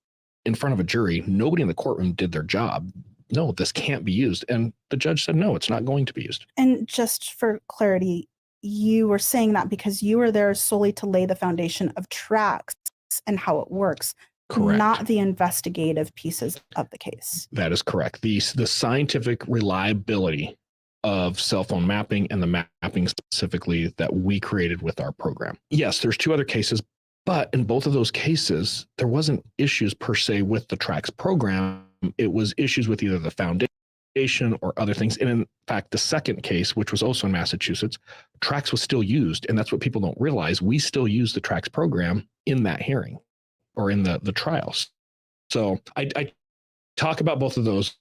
in front of a jury, nobody in the courtroom did their job. No, this can't be used. And the judge said, no, it's not going to be used. And just for clarity, you were saying that because you were there solely to lay the foundation of TRACS and how it works. Correct. Not the investigative pieces of the case. That is correct. The scientific reliability of cell phone mapping and the mapping specifically that we created with our program. Yes, there's two other cases, but in both of those cases, there wasn't issues per se with the TRACS program. It was issues with either the foundation or other things. And in fact, the second case, which was also in Massachusetts, TRACS was still used. And that's what people don't realize. We still use the TRACS program in that hearing or in the trials. So I talk about both of those.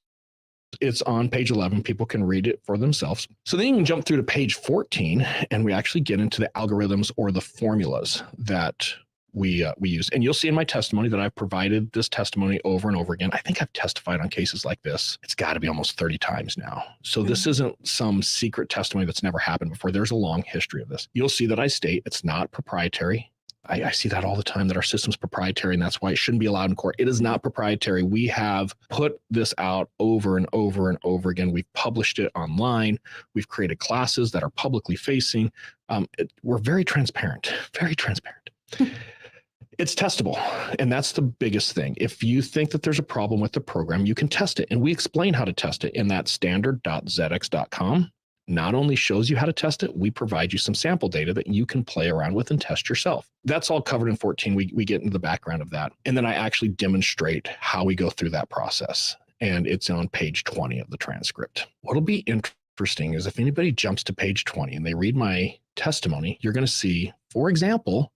It's on page 11. People can read it for themselves. So then you can jump through to page 14 and we actually get into the algorithms or the formulas that we use. And you'll see in my testimony that I've provided this testimony over and over again. I think I've testified on cases like this. It's got to be almost 30 times now. So this isn't some secret testimony that's never happened before. There's a long history of this. You'll see that I state it's not proprietary. I see that all the time, that our system's proprietary, and that's why it shouldn't be allowed in court. It is not proprietary. We have put this out over and over and over again. We've published it online. We've created classes that are publicly facing. We're very transparent, very transparent. It's testable, and that's the biggest thing. If you think that there's a problem with the program, you can test it, and we explain how to test it in that standard.zx.com. Not only shows you how to test it, we provide you some sample data that you can play around with and test yourself. That's all covered in 14. We get into the background of that. And then I actually demonstrate how we go through that process. And it's on page 20 of the transcript. What'll be interesting is if anybody jumps to page 20 and they read my testimony, you're going to see, for example,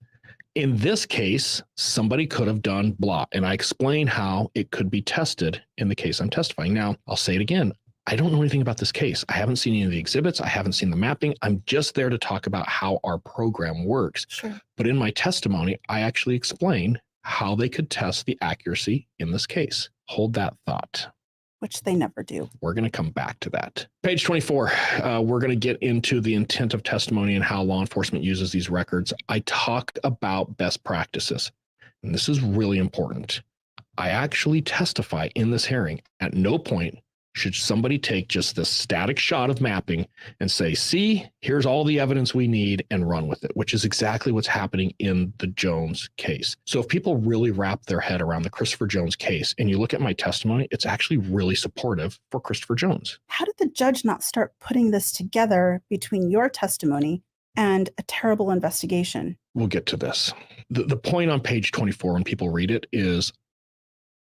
in this case, somebody could have done blah. And I explain how it could be tested in the case I'm testifying. Now, I'll say it again. I don't know anything about this case. I haven't seen any of the exhibits. I haven't seen the mapping. I'm just there to talk about how our program works. Sure. But in my testimony, I actually explain how they could test the accuracy in this case. Hold that thought. Which they never do. We're going to come back to that. Page 24, we're going to get into the intent of testimony and how law enforcement uses these records. I talk about best practices, and this is really important. I actually testify in this hearing. At no point should somebody take just this static shot of mapping and say, see, here's all the evidence we need and run with it, which is exactly what's happening in the Jones case. So if people really wrap their head around the Christopher Jones case and you look at my testimony, it's actually really supportive for Christopher Jones. How did the judge not start putting this together between your testimony and a terrible investigation? We'll get to this. The point on page 24 when people read it is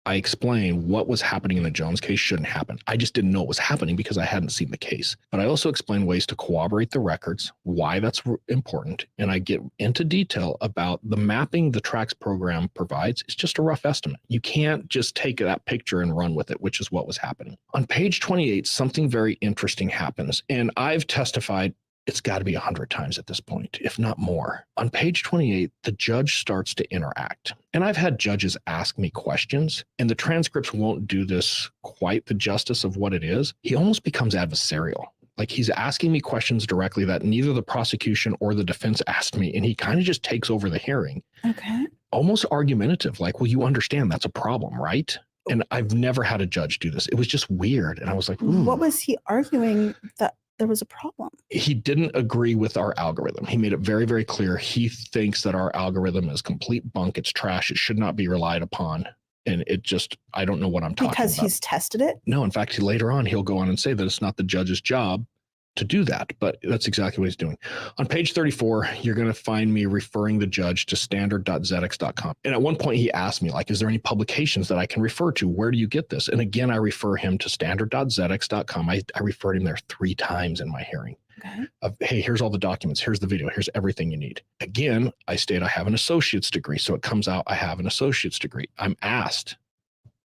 I explain what was happening in the Jones case shouldn't happen. I just didn't know it was happening because I hadn't seen the case. But I also explain ways to corroborate the records, why that's important, and I get into detail about the mapping the TRACS program provides. It's just a rough estimate. You can't just take that picture and run with it, which is what was happening. On page 28, something very interesting happens, and I've testified it's got to be 100 times at this point, if not more. On page 28, the judge starts to interact. And I've had judges ask me questions, and the transcripts won't do this quite the justice of what it is. He almost becomes adversarial. Like he's asking me questions directly that neither the prosecution or the defense asked me, and he kind of just takes over the hearing. Okay. almost argumentative, like, well, you understand that's a problem, right? And I've never had a judge do this. It was just weird. And I was like, ooh. What was he arguing that there was a problem? He didn't agree with our algorithm. He made it very, very clear. He thinks that our algorithm is complete bunk. It's trash. It should not be relied upon. And it just, I don't know what I'm talking about. Because he's tested it? No, in fact, later on, he'll go on and say that it's not the judge's job to do that, but that's exactly what he's doing. On page 34, you're going to find me referring the judge to standard.zedx.com. And at one point he asked me, like, is there any publications that I can refer to? Where do you get this? And again, I refer him to standard.zedx.com. I referred him there 3 times in my hearing. Okay. Hey, here's all the documents. Here's the video. Here's everything you need. Again, I state I have an associate's degree. So it comes out I have an associate's degree. I'm asked,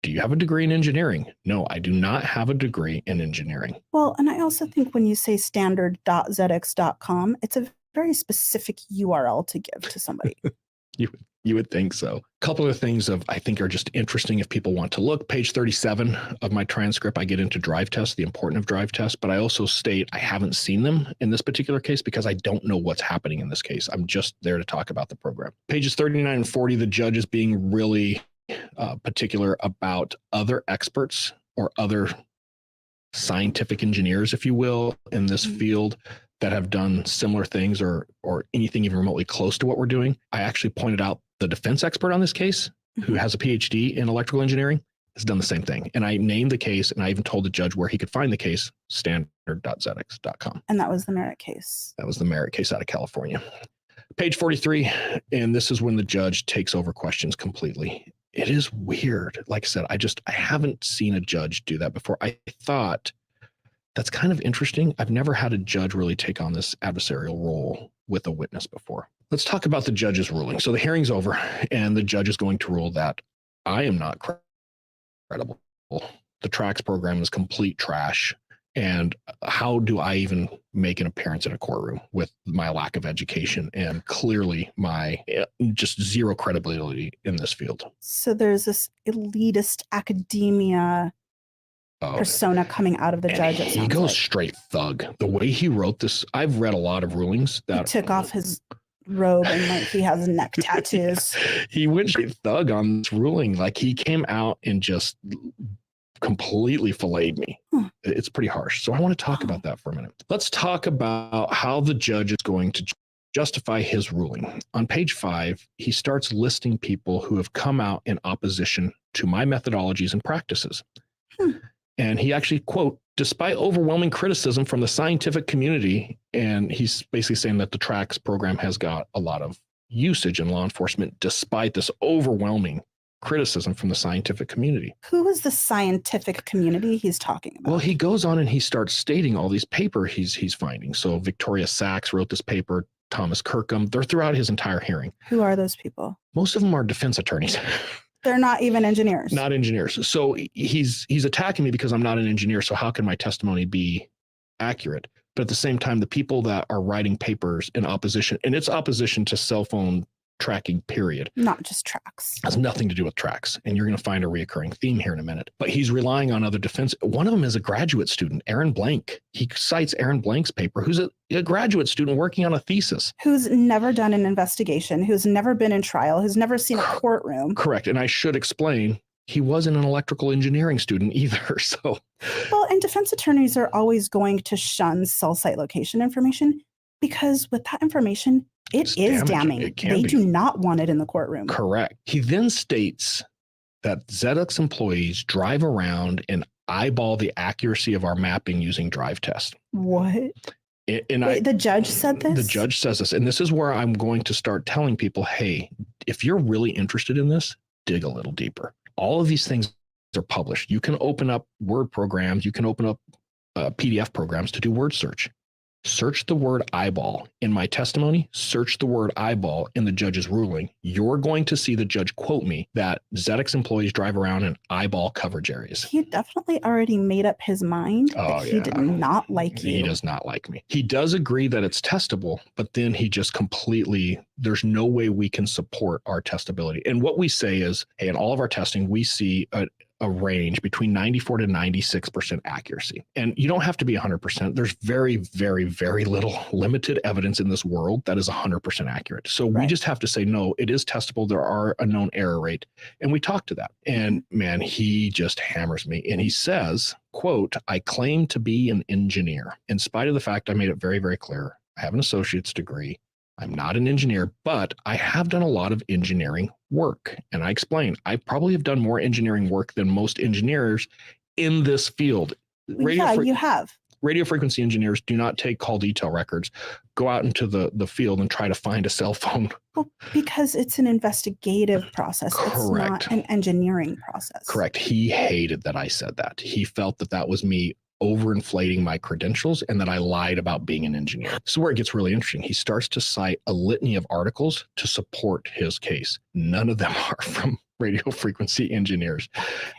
do you have a degree in engineering? No, I do not have a degree in engineering. Well, and I also think when you say standard.zedx.com, it's a very specific URL to give to somebody. You would think so. A couple of things I think are just interesting if people want to look. Page 37 of my transcript, I get into drive tests, the importance of drive tests, but I also state I haven't seen them in this particular case because I don't know what's happening in this case. I'm just there to talk about the program. Pages 39 and 40, the judge is being really particular about other experts or other scientific engineers, if you will, in this field that have done similar things or anything even remotely close to what we're doing. I actually pointed out the defense expert on this case, who has a PhD in electrical engineering, has done the same thing. And I named the case, and I even told the judge where he could find the case, standard.zedx.com. And that was the Merritt case. That was the Merritt case out of California. Page 43, and this is when the judge takes over questions completely. It is weird. Like I said, I haven't seen a judge do that before. I thought that's kind of interesting. I've never had a judge really take on this adversarial role with a witness before. Let's talk about the judge's ruling. So the hearing's over, and the judge is going to rule that I am not credible. The TRAX program is complete trash. And how do I even make an appearance in a courtroom with my lack of education and clearly my just zero credibility in this field? So there's this elitist academia persona coming out of the judge. He goes straight thug. The way he wrote this, I've read a lot of rulings that he took off his robe and like he has neck tattoos. He went straight thug on this ruling. Like he came out and just completely filleted me. It's pretty harsh. So I want to talk about that for a minute. Let's talk about how the judge is going to justify his ruling. On page 5, he starts listing people who have come out in opposition to my methodologies and practices. And he actually, quote, despite overwhelming criticism from the scientific community, and he's basically saying that the TRAX program has got a lot of usage in law enforcement, despite this overwhelming criticism from the scientific community. Who is the scientific community he's talking about? Well, he goes on and he starts stating all these papers he's finding. So Victoria Sachs wrote this paper, Thomas Kirkham. They're throughout his entire hearing. Who are those people? Most of them are defense attorneys. They're not even engineers. Not engineers. So he's attacking me because I'm not an engineer. So how can my testimony be accurate? But at the same time, the people that are writing papers in opposition, and it's opposition to cell phone tracking, period. Not just TRAX. Has nothing to do with TRAX. And you're going to find a reoccurring theme here in a minute. But he's relying on other defense. One of them is a graduate student, Aaron Blank. He cites Aaron Blank's paper, who's a graduate student working on a thesis. Who's never done an investigation, who's never been in trial, who's never seen a courtroom. Correct. And I should explain, he wasn't an electrical engineering student either. So, well, and defense attorneys are always going to shun cell site location information because with that information, it is damning. They do not want it in the courtroom. Correct. He then states that ZedX employees drive around and eyeball the accuracy of our mapping using drive tests. What? And the judge said this? The judge says this. And this is where I'm going to start telling people, hey, if you're really interested in this, dig a little deeper. All of these things are published. You can open up Word programs. You can open up PDF programs to do word search. Search the word eyeball in my testimony, search the word eyeball in the judge's ruling. You're going to see the judge quote me that ZedX employees drive around in eyeball coverage areas. He definitely already made up his mind that he did not like you. He does not like me. He does agree that it's testable, but then he just completely, there's no way we can support our testability. And what we say is, hey, in all of our testing, we see a range between 94 to 96% accuracy. And you don't have to be 100%. There's very, very, very little limited evidence in this world that is 100% accurate. So we just have to say, no, it is testable. There are a known error rate. And we talk to that. And man, he just hammers me. And he says, quote, I claim to be an engineer. In spite of the fact I made it very, very clear, I have an associate's degree. I'm not an engineer, but I have done a lot of engineering work. And I explain, I probably have done more engineering work than most engineers in this field. You have. Radio frequency engineers do not take call detail records, go out into the field and try to find a cell phone. Well, because it's an investigative process. Correct. It's not an engineering process. Correct. He hated that I said that. He felt that that was me overinflating my credentials and that I lied about being an engineer. This is where it gets really interesting. He starts to cite a litany of articles to support his case. None of them are from radio frequency engineers.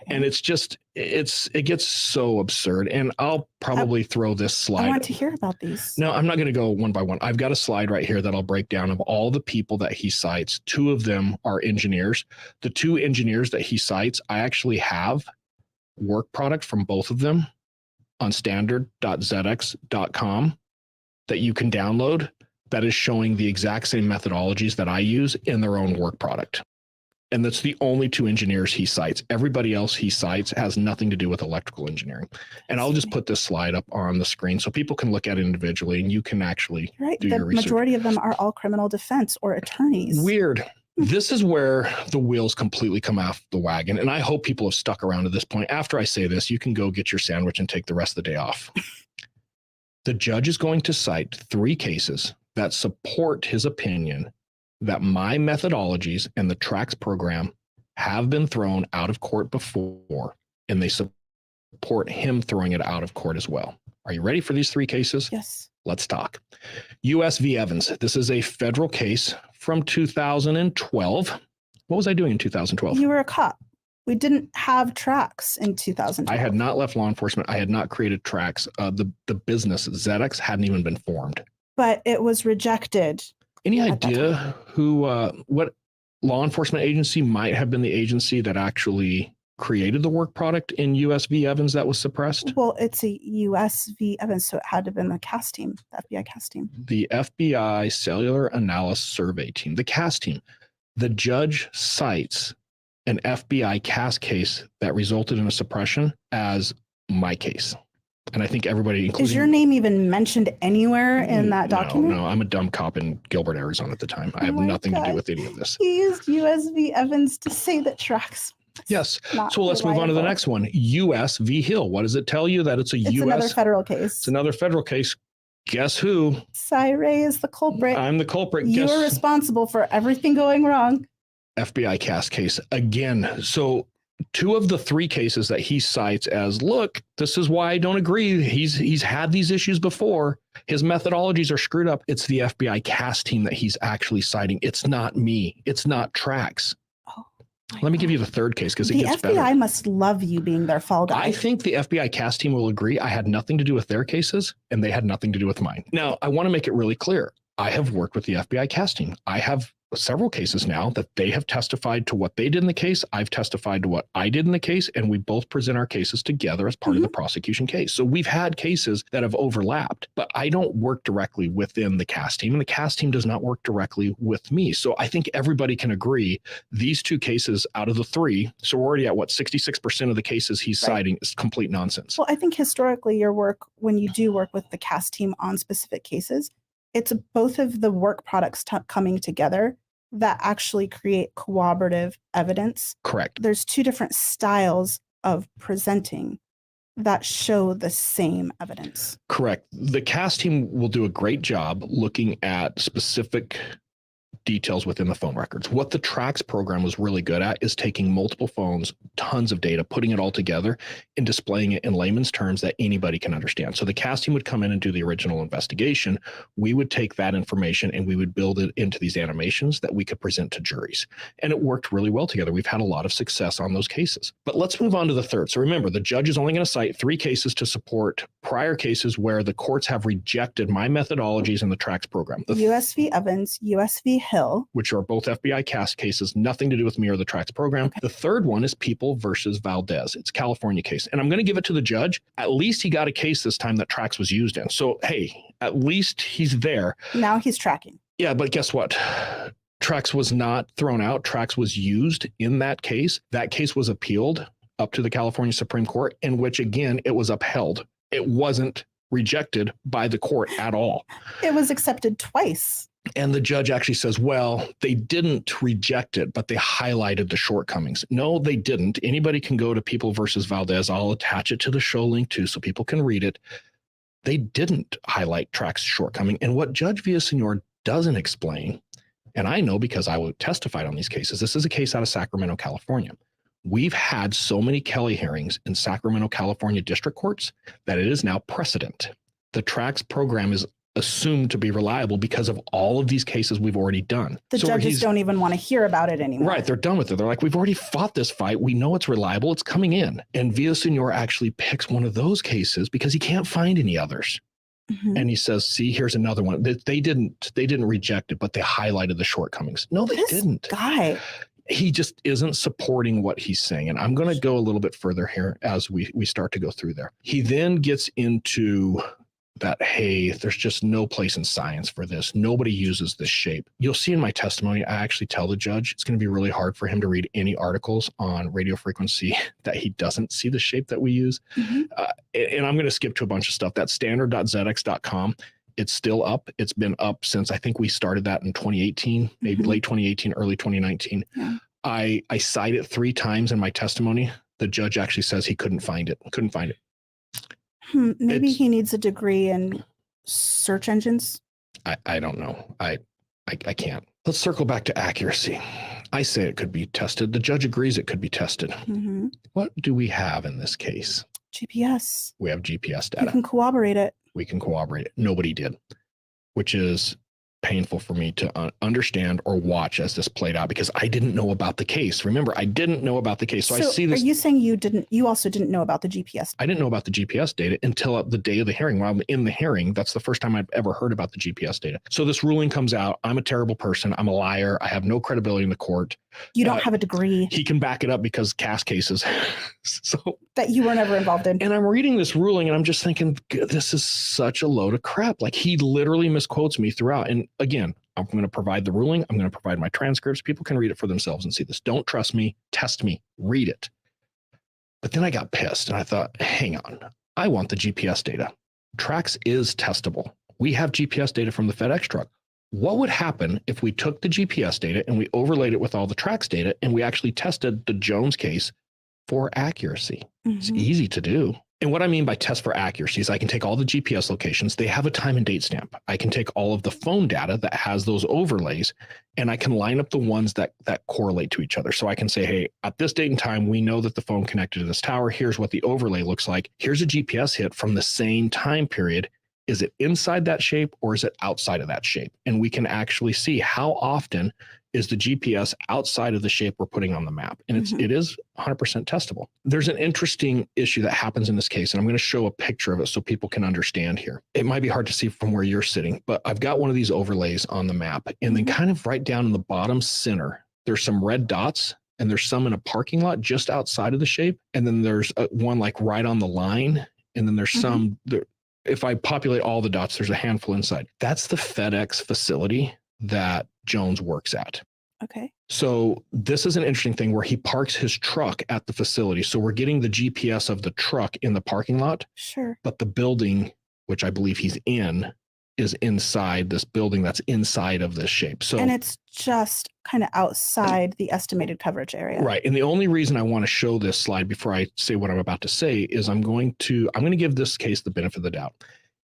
And it's just, it gets so absurd. And I'll probably throw this slide. I want to hear about these. No, I'm not going to go one by one. I've got a slide right here that I'll break down of all the people that he cites. 2 of them are engineers. The 2 engineers that he cites, I actually have work product from both of them on standard.zx.com that you can download that is showing the exact same methodologies that I use in their own work product. And that's the only 2 engineers he cites. Everybody else he cites has nothing to do with electrical engineering. And I'll just put this slide up on the screen so people can look at it individually and you can actually do your research. The majority of them are all criminal defense or attorneys. Weird. This is where the wheels completely come off the wagon. And I hope people have stuck around to this point. After I say this, you can go get your sandwich and take the rest of the day off. The judge is going to cite 3 cases that support his opinion that my methodologies and the TRACS program have been thrown out of court before, and they support him throwing it out of court as well. Are you ready for these 3 cases? Yes. Let's talk. U.S. v. Evans. This is a federal case from 2012. What was I doing in 2012? You were a cop. We didn't have TRACS in 2012. I had not left law enforcement. I had not created TRACS. The business ZX hadn't even been formed. But it was rejected. Any idea who, what law enforcement agency might have been the agency that actually created the work product in U.S. v. Evans that was suppressed? Well, it's a U.S. v. Evans, so it had to have been the CAS team, the FBI CAS team. The FBI Cellular Analysis Survey Team, the CAS team. The judge cites an FBI CAS case that resulted in a suppression as my case. And I think everybody, including... Is your name even mentioned anywhere in that document? No, I'm a dumb cop in Gilbert, Arizona at the time. I have nothing to do with any of this. He used U.S. v. Evans to say that TRACS. Yes. So let's move on to the next one. U.S. v. Hill. What does it tell you? That it's a U.S. It's another federal case. It's another federal case. Guess who? Ray is the culprit. I'm the culprit. You are responsible for everything going wrong. FBI CAS case again. So 2 of the 3 cases that he cites as, look, this is why I don't agree. He's had these issues before. His methodologies are screwed up. It's the FBI CAS team that he's actually citing. It's not me. It's not TRACS. Let me give you the 3rd case because it gets better. The FBI must love you being their fall guy. I think the FBI CAS team will agree. I had nothing to do with their cases and they had nothing to do with mine. Now, I want to make it really clear. I have worked with the FBI CAS team. I have several cases now that they have testified to what they did in the case. I've testified to what I did in the case, and we both present our cases together as part of the prosecution case. So we've had cases that have overlapped, but I don't work directly within the CAS team, and the CAS team does not work directly with me. So I think everybody can agree these 2 cases out of the 3, so we're already at what, 66% of the cases he's citing is complete nonsense. Well, I think historically your work, when you do work with the CAS team on specific cases, it's both of the work products coming together that actually create corroborative evidence. Correct. There's 2 different styles of presenting that show the same evidence. Correct. The CAS team will do a great job looking at specific details within the phone records. What the TRACS program was really good at is taking multiple phones, tons of data, putting it all together and displaying it in layman's terms that anybody can understand. So the CAS team would come in and do the original investigation. We would take that information and we would build it into these animations that we could present to juries. And it worked really well together. We've had a lot of success on those cases. But let's move on to the 3rd. So remember, the judge is only going to cite 3 cases to support prior cases where the courts have rejected my methodologies in the TRACS program. U.S. v. Evans, U.S. v. Hill, Hill. which are both FBI CAS cases, nothing to do with me or the TRAX program. Okay. The third one is People versus Valdez. It's a California case. And I'm going to give it to the judge. At least he got a case this time that TRAX was used in. So, hey, at least he's there. Now he's tracking. Yeah, but guess what? TRAX was not thrown out. TRAX was used in that case. That case was appealed up to the California Supreme Court, in which, again, it was upheld. It wasn't rejected by the court at all. It was accepted twice. And the judge actually says, well, they didn't reject it, but they highlighted the shortcomings. No, they didn't. Anybody can go to People versus Valdez. I'll attach it to the show link too, so people can read it. They didn't highlight TRAX's shortcoming. And what Judge Villaseñor doesn't explain, and I know because I testified on these cases, this is a case out of Sacramento, California. We've had so many Kelly hearings in Sacramento, California district courts that it is now precedent. The TRAX program is assumed to be reliable because of all of these cases we've already done. The judges don't even want to hear about it anymore. Right. They're done with it. They're like, we've already fought this fight. We know it's reliable. It's coming in. And Villaseñor actually picks one of those cases because he can't find any others. Mhm. And he says, see, here's another one. They didn't reject it, but they highlighted the shortcomings. No, they didn't. Guy. He just isn't supporting what he's saying. And I'm going to go a little bit further here as we start to go through there. He then gets into that, hey, there's just no place in science for this. Nobody uses this shape. You'll see in my testimony, I actually tell the judge it's going to be really hard for him to read any articles on radio frequency that he doesn't see the shape that we use. Mm-hmm. And I'm going to skip to a bunch of stuff. That standard.zx.com. It's still up. It's been up since I think we started that in 2018, maybe late 2018, early 2019. Yeah. I cite it 3 times in my testimony. The judge actually says he couldn't find it. Maybe he needs a degree in search engines. I don't know. I can't. Let's circle back to accuracy. I say it could be tested. The judge agrees it could be tested. Mm-hmm. What do we have in this case? GPS. We have GPS You data. can corroborate it. We can corroborate it. Nobody did, which is painful for me to understand or watch as this played out because I didn't know about the case. Remember, I didn't know about the case. So I see this. Are you saying you also didn't know about the GPS? I didn't know about the GPS data until the day of the hearing. While I'm in the hearing, that's the first time I've ever heard about the GPS data. So this ruling comes out. I'm a terrible person. I'm a liar. I have no credibility in the court. You don't have a degree. He can back it up because CAS cases. So that you were never involved in. And I'm reading this ruling and I'm just thinking, this is such a load of crap. Like he literally misquotes me throughout. And again, I'm going to provide the ruling. I'm going to provide my transcripts. People can read it for themselves and see this. Don't trust me. Test me. Read it. But then I got pissed and I thought, hang on. I want the GPS data. TRAX is testable. We have GPS data from the FedEx truck. What would happen if we took the GPS data and we overlaid it with all the TRAX data and we actually tested the Jones case for accuracy? Mm-hmm. It's easy to do. And what I mean by test for accuracy is I can take all the GPS locations. They have a time and date stamp. I can take all of the phone data that has those overlays and I can line up the ones that correlate to each other. So I can say, hey, at this date and time, we know that the phone connected to this tower. Here's what the overlay looks like. Here's a GPS hit from the same time period. Is it inside that shape or is it outside of that shape? And we can actually see how often is the GPS outside of the shape we're putting on the map. And it is 100% testable. There's an interesting issue that happens in this case, and I'm going to show a picture of it so people can understand here. It might be hard to see from where you're sitting, but I've got one of these overlays on the map. And then kind of right down in the bottom center, there's some red dots. And there's some in a parking lot just outside of the shape. And then there's one like right on the line. And then there's some... If I populate all the dots, there's a handful inside. That's the FedEx facility that Jones works at. Okay. So this is an interesting thing where he parks his truck at the facility. So we're getting the GPS of the truck in the parking lot. Sure. But the building, which I believe he's in, is inside this building that's inside of this shape. So, and it's just kind of outside the estimated coverage area. Right. And the only reason I want to show this slide before I say what I'm about to say is I'm going to give this case the benefit of the doubt.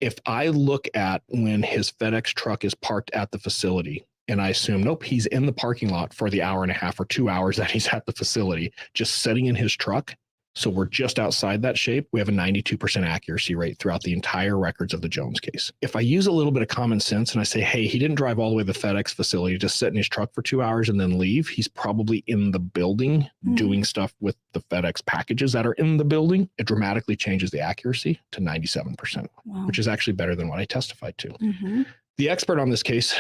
If I look at when his FedEx truck is parked at the facility and I assume, nope, he's in the parking lot for the hour and a half or 2 hours that he's at the facility, just sitting in his truck. So we're just outside that shape. We have a 92% accuracy rate throughout the entire records of the Jones case. If I use a little bit of common sense and I say, hey, he didn't drive all the way to the FedEx facility, just sit in his truck for 2 hours and then leave. He's probably in the building doing stuff with the FedEx packages that are in the building. It dramatically changes the accuracy to 97%, which is actually better than what I testified to. The expert on this case,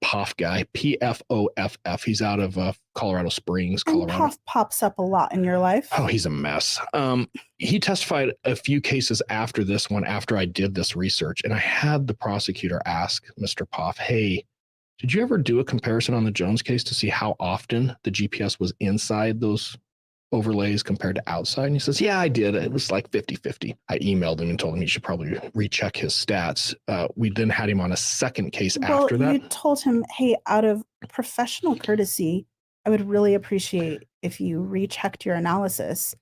POF guy, PFOFF. He's out of Colorado Springs, Colorado. And POF pops up a lot in your life. Oh, he's a mess. He testified a few cases after this one, after I did this research. And I had the prosecutor ask Mr. POF, hey, did you ever do a comparison on the Jones case to see how often the GPS was inside those overlays compared to outside? And he says, yeah, I did. It was like 50-50. I emailed him and told him he should probably recheck his stats. We then had him on a second case after that. You told him, hey, out of professional courtesy, I would really appreciate if you rechecked your analysis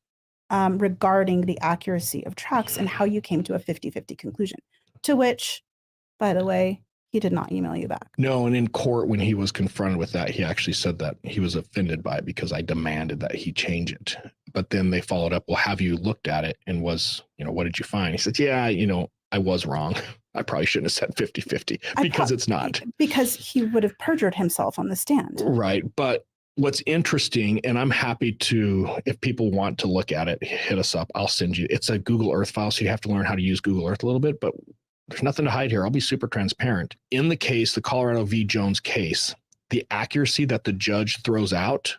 regarding the accuracy of tracks and how you came to a 50-50 conclusion. To which, by the way, he did not email you back. No, and in court, when he was confronted with that, he actually said that he was offended by it because I demanded that he change it. But then they followed up, well, have you looked at it and what did you find? He said, yeah, I was wrong. I probably shouldn't have said 50-50 because it's not. Because he would have perjured himself on the stand. Right. But what's interesting, and I'm happy to, if people want to look at it, hit us up. I'll send you. It's a Google Earth file, so you have to learn how to use Google Earth a little bit, but there's nothing to hide here. I'll be super transparent. In the case, the Colorado v. Jones case, the accuracy that the judge throws out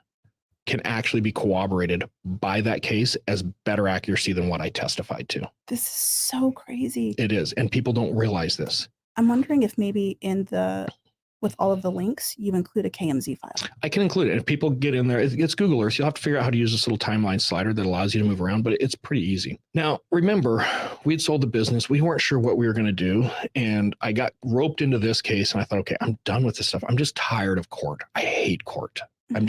can actually be corroborated by that case as better accuracy than what I testified to. This is so crazy. It is, and people don't realize this. I'm wondering if maybe with all of the links, you include a KMZ file. I can include it. If people get in there, it's Google Earth. You'll have to figure out how to use this little timeline slider that allows you to move around, but it's pretty easy. Now, remember, we'd sold the business. We weren't sure what we were going to do. And I got roped into this case and I thought, okay, I'm done with this stuff. I'm just tired of court. I hate court. I'm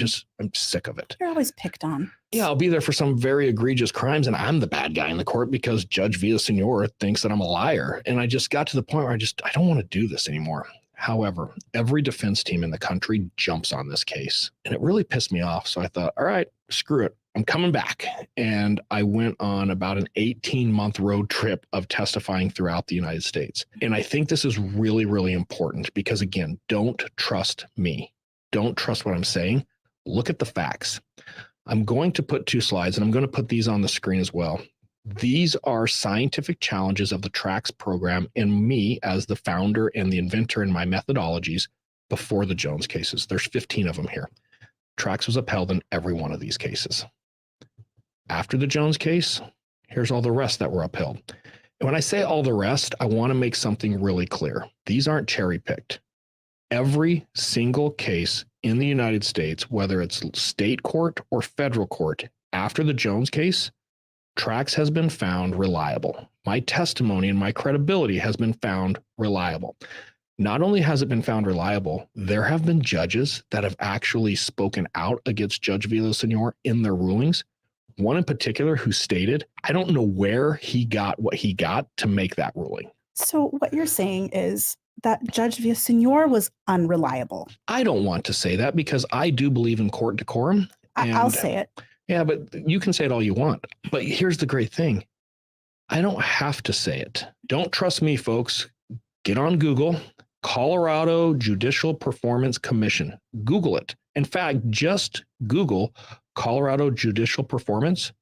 sick of it. You're always picked on. Yeah, I'll be there for some very egregious crimes and I'm the bad guy in the court because Judge Villasenor thinks that I'm a liar. And I just got to the point where I don't want to do this anymore. However, every defense team in the country jumps on this case and it really pissed me off. So I thought, all right, screw it. I'm coming back. And I went on about an 18-month road trip of testifying throughout the United States. And I think this is really, really important because, again, don't trust me. Don't trust what I'm saying. Look at the facts. I'm going to put 2 slides and I'm going to put these on the screen as well. These are scientific challenges of the TRACS program and me as the founder and the inventor in my methodologies before the Jones cases. There's 15 of them here. TRACS was upheld in every one of these cases. After the Jones case, here's all the rest that were upheld. And when I say all the rest, I want to make something really clear. These aren't cherry-picked. Every single case in the United States, whether it's state court or federal court, after the Jones case, TRACS has been found reliable. My testimony and my credibility has been found reliable. Not only has it been found reliable, there have been judges that have actually spoken out against Judge Villasenor in their rulings. One in particular who stated, I don't know where he got what he got to make that ruling. So what you're saying is that Judge Villasenor was unreliable. I don't want to say that because I do believe in court decorum. I'll say it. Yeah, but you can say it all you want. But here's the great thing. I don't have to say it. Don't trust me, folks. Get on Google, Colorado Judicial Performance Commission. Google it. In fact, just Google Colorado Judicial Performance,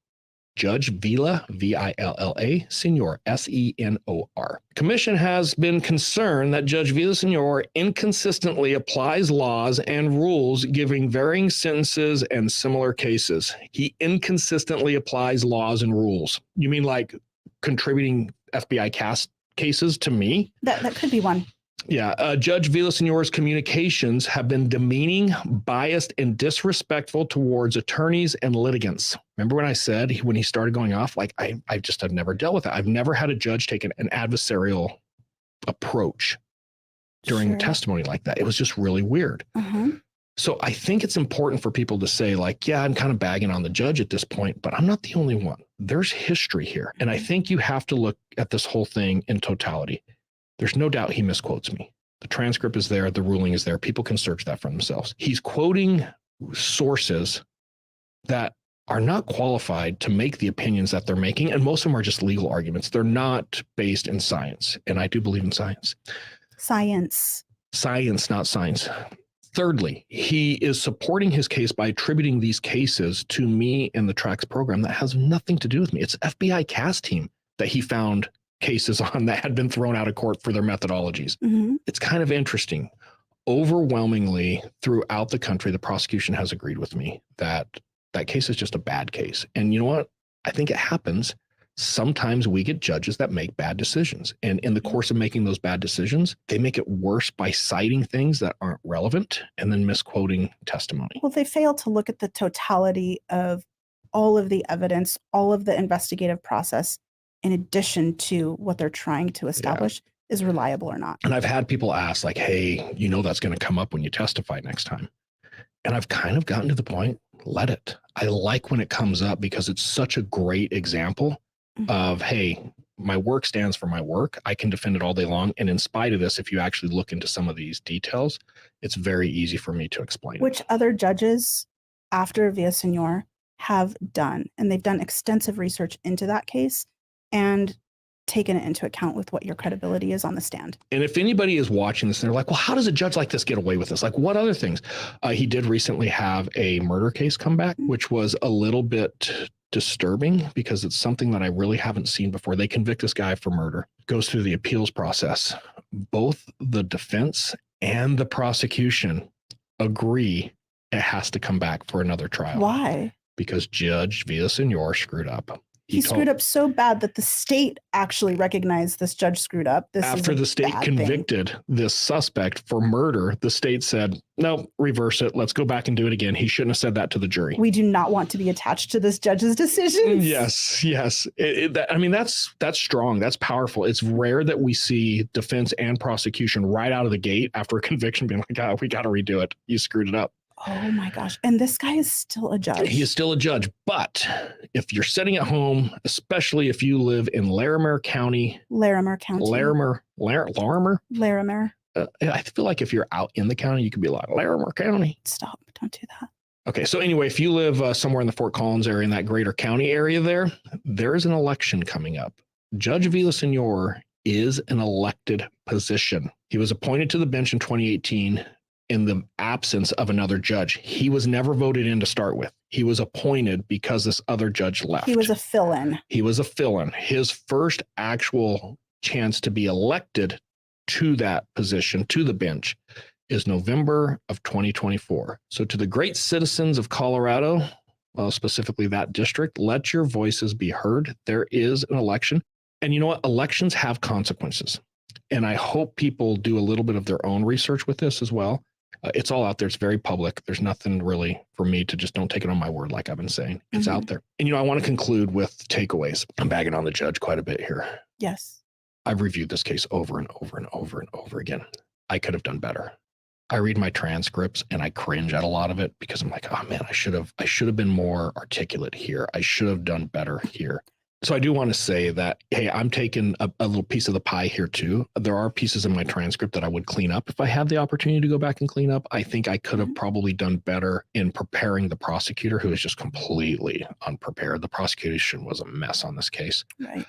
Judge Villa, V-I-L-L-A, Senor, S-E-N-O-R. Commission has been concerned that Judge Villasenor inconsistently applies laws and rules giving varying sentences and similar cases. He inconsistently applies laws and rules. You mean like contributing FBI cases to me? That could be one. Yeah, Judge Villasenor's communications have been demeaning, biased, and disrespectful towards attorneys and litigants. Remember when I said when he started going off, like I just have never dealt with it. I've never had a judge take an adversarial approach during testimony like that. It was just really weird. So I think it's important for people to say like, yeah, I'm kind of bagging on the judge at this point, but I'm not the only one. There's history here. And I think you have to look at this whole thing in totality. There's no doubt he misquotes me. The transcript is there. The ruling is there. People can search that for themselves. He's quoting sources that are not qualified to make the opinions that they're making. And most of them are just legal arguments. They're not based in science. And I do believe in science. Science, not science. Thirdly, he is supporting his case by attributing these cases to me and the TRACS program that has nothing to do with me. It's FBI CAS team that he found cases on that had been thrown out of court for their methodologies. it's kind of interesting. Overwhelmingly throughout the country, the prosecution has agreed with me that that case is just a bad case. And you know what? I think it happens. Sometimes we get judges that make bad decisions. And in the course of making those bad decisions, they make it worse by citing things that aren't relevant and then misquoting testimony. Well, they fail to look at the totality of all of the evidence, all of the investigative process, in addition to what they're trying to establish is reliable or not. And I've had people ask, like, hey, you know that's going to come up when you testify next time. And I've kind of gotten to the point, let it. I like when it comes up because it's such a great example of, hey, my work stands for my work. I can defend it all day long. And in spite of this, if you actually look into some of these details, it's very easy for me to explain. Which other judges after Villaseñor have done. And they've done extensive research into that case and taken it into account with what your credibility is on the stand. And if anybody is watching this and they're like, well, how does a judge like this get away with this? Like, what other things? He did recently have a murder case come back, which was a little bit disturbing because it's something that I really haven't seen before. They convict this guy for murder, goes through the appeals process. Both the defense and the prosecution agree it has to come back for another trial. Why? Because Judge Villaseñor screwed up. He screwed up so bad that the state actually recognized this judge screwed up. After the state convicted this suspect for murder, the state said, no, reverse it. Let's go back and do it again. He shouldn't have said that to the jury. We do not want to be attached to this judge's decisions. Yes. I mean, that's strong. That's powerful. It's rare that we see defense and prosecution right out of the gate after a conviction being like, oh, we got to redo it. You screwed it up. Oh my gosh. And this guy is still a judge. He is still a judge. But if you're sitting at home, especially if you live in Larimer County. Larimer. I feel like if you're out in the county, you could be like, Larimer County. Stop. Don't do that. Okay. So anyway, if you live somewhere in the Fort Collins area, in that greater county area there is an election coming up. Judge Villaseñor is an elected position. He was appointed to the bench in 2018. In the absence of another judge. He was never voted in to start with. He was appointed because this other judge left. He was a fill-in. His first actual chance to be elected to that position, to the bench, is November of 2024. So to the great citizens of Colorado, specifically that district, let your voices be heard. There is an election. And you know what? Elections have consequences. And I hope people do a little bit of their own research with this as well. It's all out there. It's very public. There's nothing really for me to just don't take it on my word, like I've been saying. It's out there. And, I want to conclude with takeaways. I'm bagging on the judge quite a bit here. Yes. I've reviewed this case over and over and over and over again. I could have done better. I read my transcripts and I cringe at a lot of it because I'm like, oh man, I should have been more articulate here. I should have done better here. So I do want to say that, hey, I'm taking a little piece of the pie here too. There are pieces in my transcript that I would clean up if I had the opportunity to go back and clean up. I think I could have probably done better in preparing the prosecutor, who is just completely unprepared. The prosecution was a mess on this case. Right.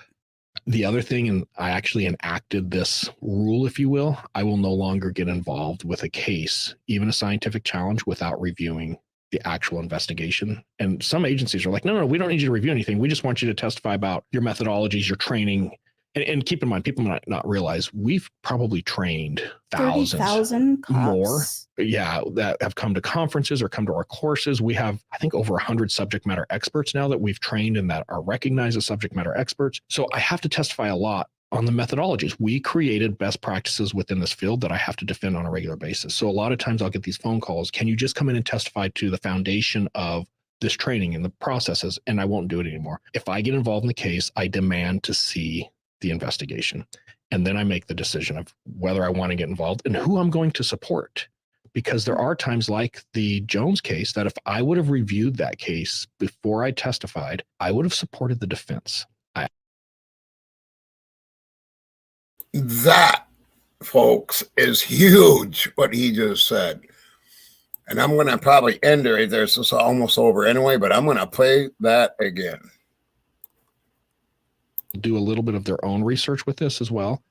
The other thing, and I actually enacted this rule, if you will, I will no longer get involved with a case, even a scientific challenge, without reviewing the actual investigation. And some agencies are like, no, we don't need you to review anything. We just want you to testify about your methodologies, your training. And keep in mind, people might not realize we've probably trained thousands 30,000 cops. More. Yeah, that have come to conferences or come to our courses. We have, I think, over 100 subject matter experts now that we've trained and that are recognized as subject matter experts. So I have to testify a lot on the methodologies. We created best practices within this field that I have to defend on a regular basis. So a lot of times I'll get these phone calls. Can you just come in and testify to the foundation of this training and the processes? And I won't do it anymore. If I get involved in the case, I demand to see the investigation. And then I make the decision of whether I want to get involved and who I'm going to support. Because there are times like the Jones case that if I would have reviewed that case before I testified, I would have supported the defense. That, folks, is huge, what he just said. And I'm going to probably end it right there. So it's almost over anyway, but I'm going to play that again. Do a little bit of their own research with this as well.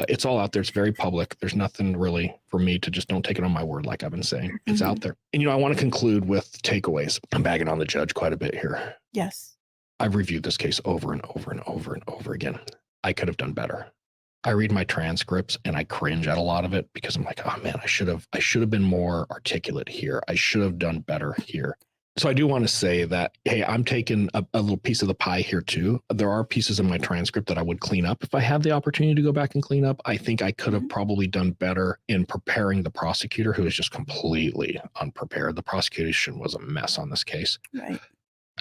It's all out there. It's very public. There's nothing really for me to just don't take it on my word, like I've been saying. It's out there. And, I want to conclude with takeaways. I'm bagging on the judge quite a bit here. Yes. I've reviewed this case over and over and over and over again. I could have done better. I read my transcripts and I cringe at a lot of it because I'm like, oh man, I should have been more articulate here. I should have done better here. So I do want to say that, hey, I'm taking a little piece of the pie here too. There are pieces in my transcript that I would clean up if I had the opportunity to go back and clean up. I think I could have probably done better in preparing the prosecutor, who is just completely unprepared. The prosecution was a mess on this case. Right.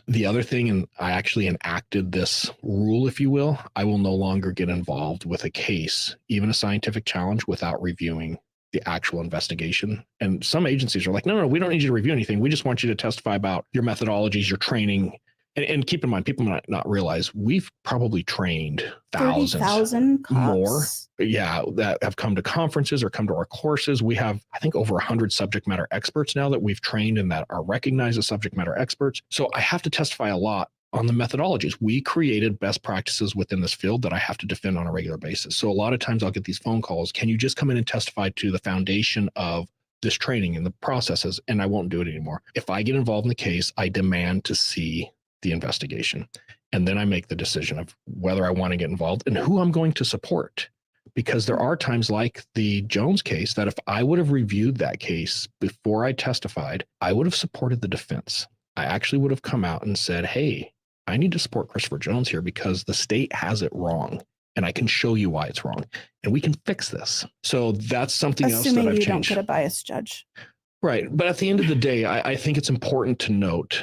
The other thing, and I actually enacted this rule, if you will, I will no longer get involved with a case, even a scientific challenge, without reviewing the actual investigation. And some agencies are like, no, we don't need you to review anything. We just want you to testify about your methodologies, your training. And keep in mind, people might not realize we've probably trained thousands 30,000 more. cops. Yeah, that have come to conferences or come to our courses. We have, I think, over 100 subject matter experts now that we've trained and that are recognized as subject matter experts. So I have to testify a lot on the methodologies. We created best practices within this field that I have to defend on a regular basis. So a lot of times I'll get these phone calls. Can you just come in and testify to the foundation of this training and the processes? And I won't do it anymore. If I get involved in the case, I demand to see the investigation. And then I make the decision of whether I want to get involved and who I'm going to support. Because there are times like the Jones case that if I would have reviewed that case before I testified, I would have supported the defense. I actually would have come out and said, hey, I need to support Christopher Jones here because the state has it wrong. And I can show you why it's wrong. And we can fix this. So that's something else that I've changed. Assuming you don't get a biased judge. Right. But at the end of the day, I think it's important to note,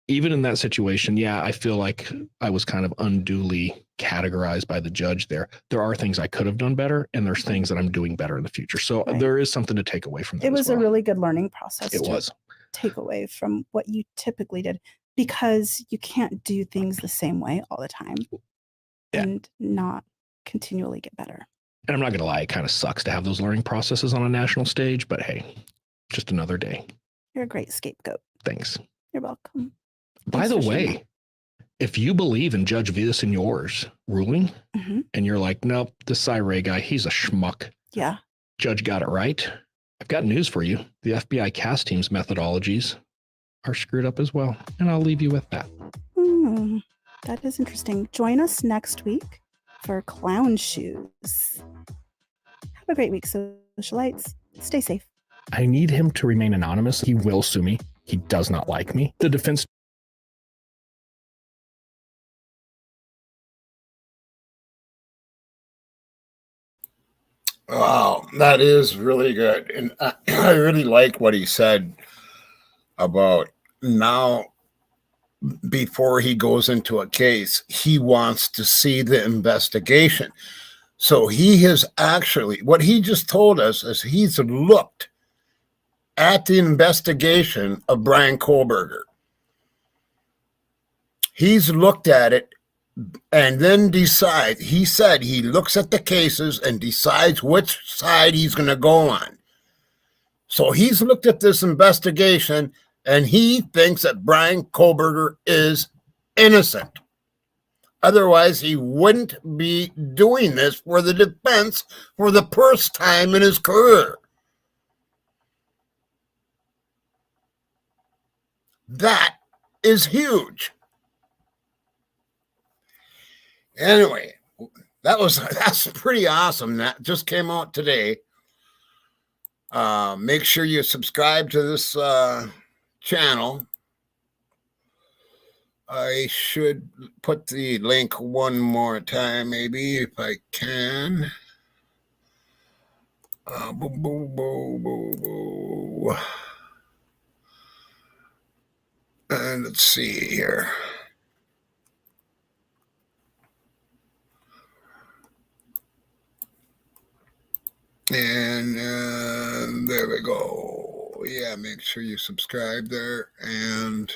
even in that situation, yeah, I feel like I was kind of unduly categorized by the judge there. There are things I could have done better, and there's things that I'm doing better in the future. So there is something to take away from that. It was a really good learning process. It was. Take away from what you typically did, because you can't do things the same way all the time and not continually get better. And I'm not going to lie, it kind of sucks to have those learning processes on a national stage, but hey, just another day. You're a great scapegoat. Thanks. You're welcome. By the way, if you believe in Judge Villasenor's ruling and you're like, nope, this Ray guy, he's a schmuck. Yeah. Judge got it right. I've got news for you. The FBI CAS team's methodologies are screwed up as well. And I'll leave you with that. That is interesting. Join us next week for Clown Shoes. Have a great week, socialites. Stay safe. I need him to remain anonymous. He will sue me. He does not like me. The defense. Wow, that is really good. And I really like what he said about now, before he goes into a case, he wants to see the investigation. So he has actually, what he just told us is he's looked at the investigation of Brian Kohlberger. He's looked at it and then decides, he said he looks at the cases and decides which side he's going to go on. So he's looked at this investigation and he thinks that Brian Kohlberger is innocent. Otherwise, he wouldn't be doing this for the defense for the first time in his career. That is huge. Anyway, that's pretty awesome. That just came out today. Make sure you subscribe to this channel. I should put the link one more time, maybe, if I can. And let's see here. And there we go. Yeah, make sure you subscribe there. And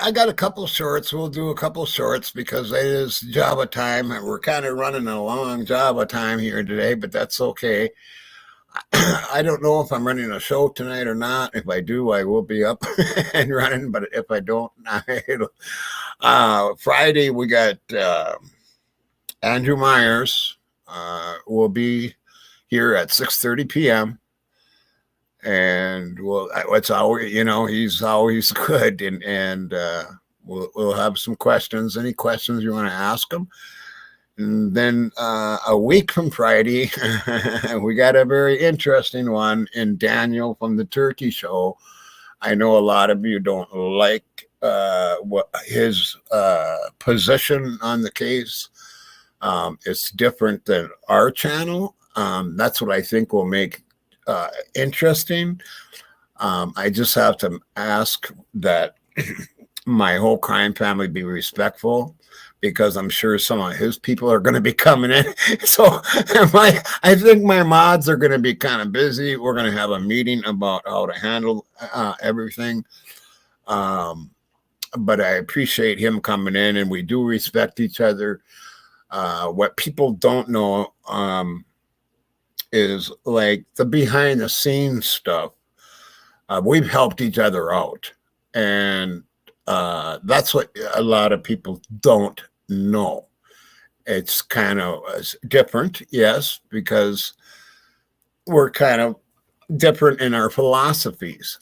I got a couple shorts. We'll do a couple shorts because it is Java time. And we're kind of running a long Java time here today, but that's okay. I don't know if I'm running a show tonight or not. If I do, I will be up and running. But if I don't, Friday we got Andrew Myers. Will be here at 6:30 p.m. and it's always, he's always good, and we'll have some questions. Any questions you want to ask him, And then a week from Friday, we got a very interesting one in Daniel from the Turkey Show. I know a lot of you don't like what his position on the case. It's different than our channel. That's what I think will make interesting. I just have to ask that my whole crime family be respectful, because I'm sure some of his people are going to be coming in. So I think my mods are going to be kind of busy. We're going to have a meeting about how to handle everything. But I appreciate him coming in, and we do respect each other. What people don't know is like the behind the scenes stuff. We've helped each other out, and that's what a lot of people don't know. It's kind of different, yes, because we're kind of different in our philosophies.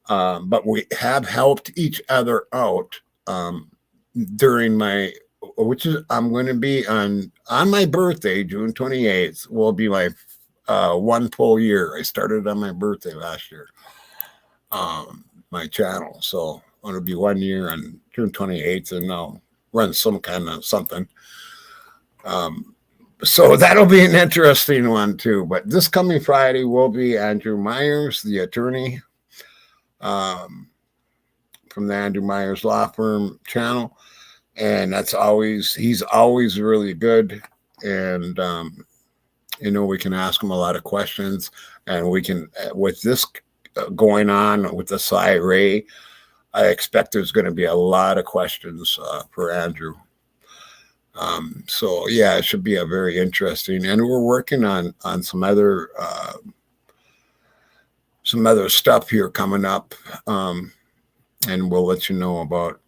But we have helped each other out during my, which is, I'm going to be on my birthday, June 28th, will be my 1 full year. I started on my birthday last year, my channel. So it'll be 1 year on June 28th, and I'll run some kind of something. So that'll be an interesting one too. But this coming Friday will be Andrew Myers, the attorney, from the Andrew Myers Law Firm channel. And he's always really good. And, we can ask him a lot of questions, and we can, with this going on with the Ray, I expect there's going to be a lot of questions for Andrew. So yeah, it should be a very interesting, and we're working on some other stuff here coming up, and we'll let you know about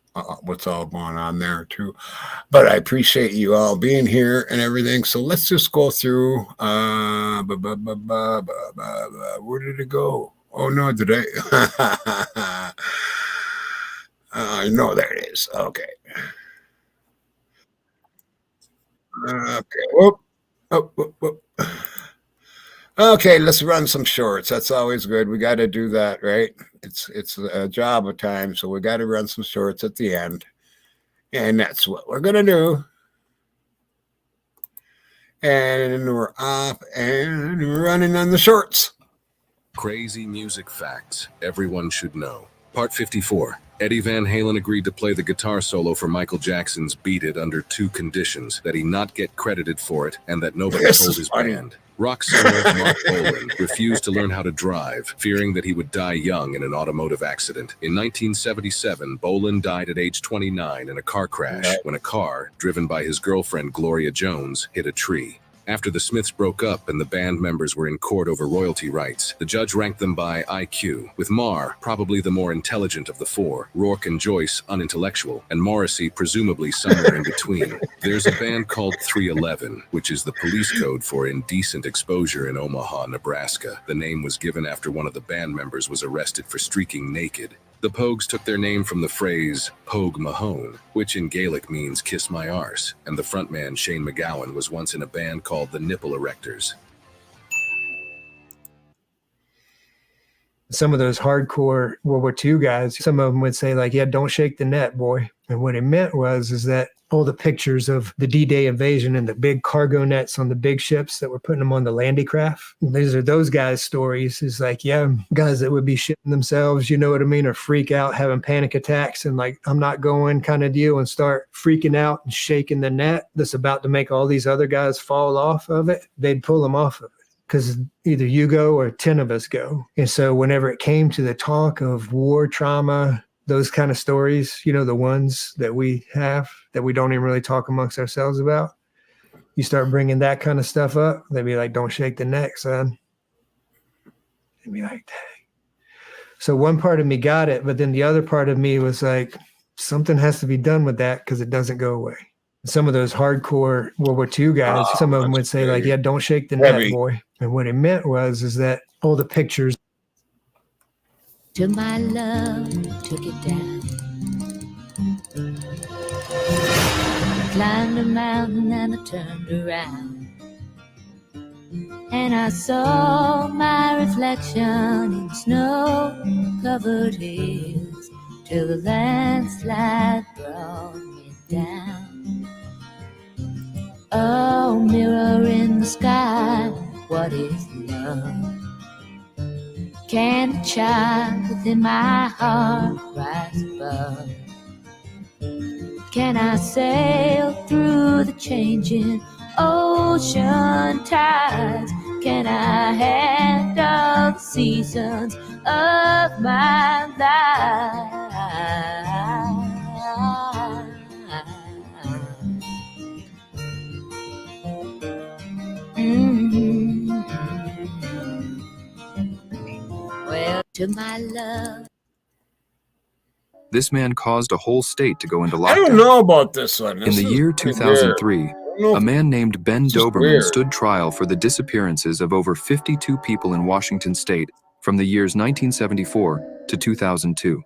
what's all going on there too. But I appreciate you all being here and everything. So let's just go through. Where did it go? Oh no, did I? No, there it is. Okay. Okay. Whoop. Oh, whoop, whoop. Okay, let's run some shorts. That's always good. We got to do that, right? It's a job of time, so we got to run some shorts at the end, and that's what we're gonna do. And we're off and running on the shorts. Crazy music facts everyone should know. Part 54. Eddie Van Halen agreed to play the guitar solo for Michael Jackson's Beat It under 2 conditions: that he not get credited for it, and that nobody told his band. Rock singer Mark Bolan refused to learn how to drive, fearing that he would die young in an automotive accident. In 1977, Bolan died at age 29 in a car crash when a car, driven by his girlfriend Gloria Jones, hit a tree. After the Smiths broke up and the band members were in court over royalty rights, the judge ranked them by IQ, with Marr probably the more intelligent of the 4, Rourke and Joyce unintellectual, and Morrissey presumably somewhere in between. There's a band called 311, which is the police code for indecent exposure in Omaha, Nebraska. The name was given after one of the band members was arrested for streaking naked. The Pogues took their name from the phrase Pogue Mahone, which in Gaelic means kiss my arse, and the frontman Shane MacGowan was once in a band called the Nipple Erectors. Some of those hardcore World War II guys, some of them would say like, yeah, don't shake the net, boy. And what it meant is that all the pictures of the D-Day invasion and the big cargo nets on the big ships that were putting them on the Landicraft. These are those guys' stories. It's like, yeah, guys that would be shitting themselves, you know what I mean, or freak out, having panic attacks and like, I'm not going kind of deal, and start freaking out and shaking the net that's about to make all these other guys fall off of it. They'd pull them off of it, because either you go or 10 of us go. And so whenever it came to the talk of war trauma, those kind of stories, you know, the ones that we have that we don't even really talk amongst ourselves about, you start bringing that kind of stuff up, they'd be like, don't shake the neck, son. They'd be like, dang. So one part of me got it, but then the other part of me was like, something has to be done with that because it doesn't go away. Some of those hardcore World War II guys, some of them would say like, yeah, don't shake the net, boy. And what it meant is that all the pictures. To my love, took it down. climbed a mountain and I turned around, and I saw my reflection in snow-covered hills till the landslide brought me down. Oh, mirror in the sky, what is love? Can the child within my heart rise above? Can I sail through the changing ocean tides? Can I handle the seasons of my life? Well, to my love. This man caused a whole state to go into lockdown. I don't know about this one. In the year 2003, a man named Ben Doberman stood trial for the disappearances of over 52 people in Washington state from the years 1974 to 2002.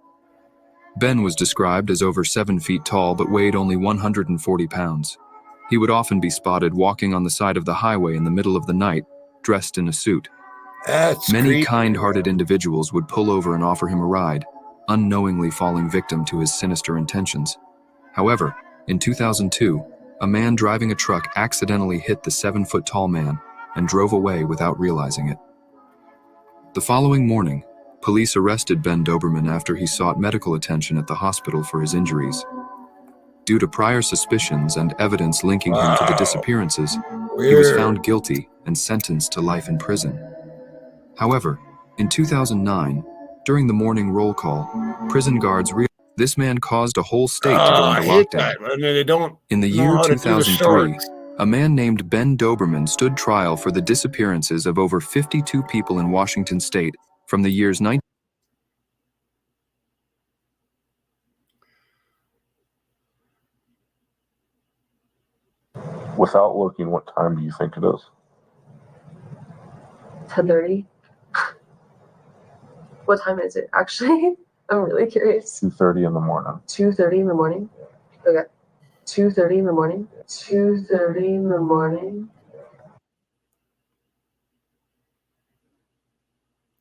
Ben was described as over 7 feet tall but weighed only 140 pounds. He would often be spotted walking on the side of the highway in the middle of the night, dressed in a suit. Many kind-hearted individuals would pull over and offer him a ride, unknowingly falling victim to his sinister intentions. However, in 2002, a man driving a truck accidentally hit the 7-foot-tall man and drove away without realizing it. The following morning, police arrested Ben Doberman after he sought medical attention at the hospital for his injuries. Due to prior suspicions and evidence linking him to the disappearances, he was found guilty and sentenced to life in prison. However, in 2009, during the morning roll call, prison guards realized this man caused a whole state to go into lockdown. In the year 2003, a man named Ben Doberman stood trial for the disappearances of over 52 people in Washington state from the years 19... Without looking, what time do you think it is? 10:30. What time is it, actually? I'm really curious. 2:30 in the morning. 2:30 in the morning? Okay. 2:30 in the morning? 2:30 in the morning?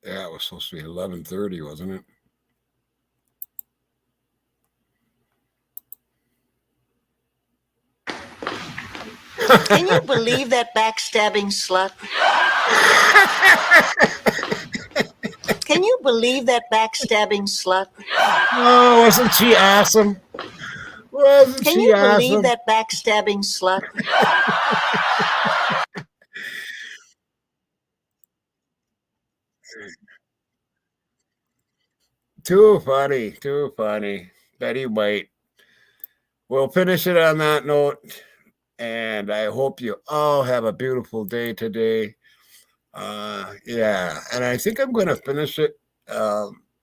Yeah, it was supposed to be 11:30, wasn't it? Can you believe that backstabbing slut? Can you believe that backstabbing slut? Oh, wasn't she awesome? Wasn't Can she you awesome? believe that backstabbing slut? Too funny, too funny. Betty White. We'll finish it on that note, and I hope you all have a beautiful day today. Yeah, and I think I'm going to finish it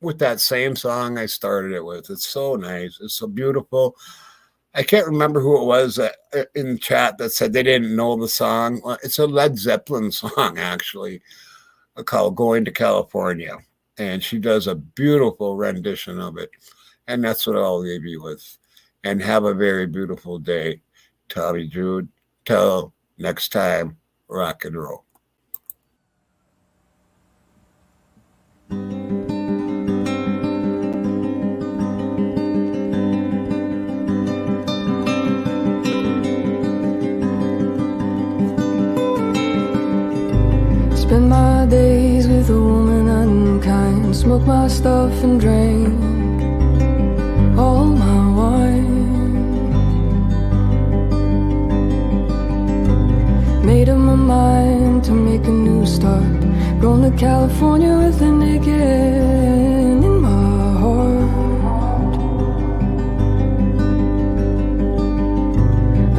with that same song I started it with. It's so nice. It's so beautiful. I can't remember who it was in the chat that said they didn't know the song. It's a Led Zeppelin song, actually, called Going to California. And she does a beautiful rendition of it. And that's what I'll leave you with. And have a very beautiful day. Tommy Jude. Till next time, rock and roll. Spend my days with a woman unkind, smoke my stuff and drink all my wine. Made up my mind to make a new start, going to California with an aching in my heart.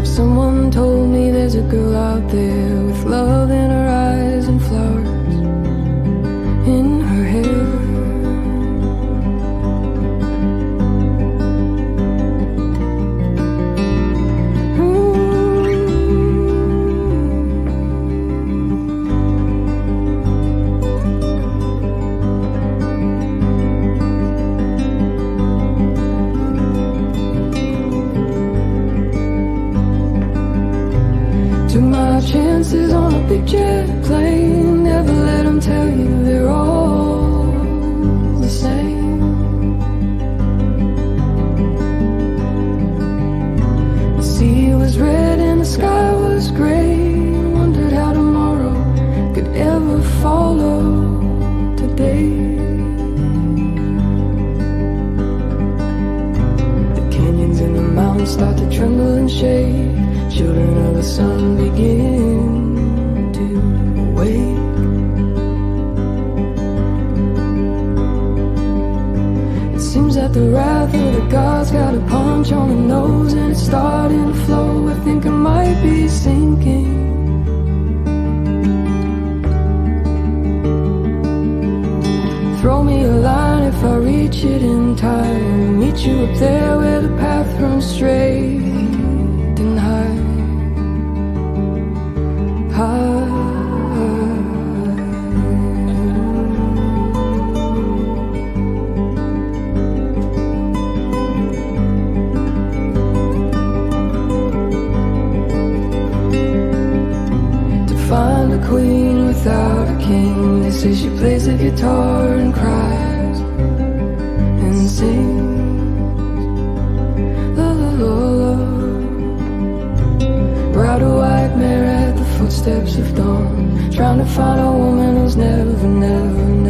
Someone told me there's a girl out there with love in her eyes and flowers in her hair. Took my chances on a big jet plane. Never let them tell you they're all the same. The sea was red and the sky was gray. Wondered how tomorrow could ever follow today. The canyons and the mountains start to tremble and shake. Children of the sun begin to wake. It seems that the wrath of the gods got a punch on the nose, and it's starting to flow. I think I might be sinking. Throw me a line if I reach it in time. Meet you up there where the path runs straight and high. To find a queen without a king, they say she plays the guitar and cries and sings. La la la la. Ride a white mare at the footsteps of dawn, trying to find a woman who's never, never, never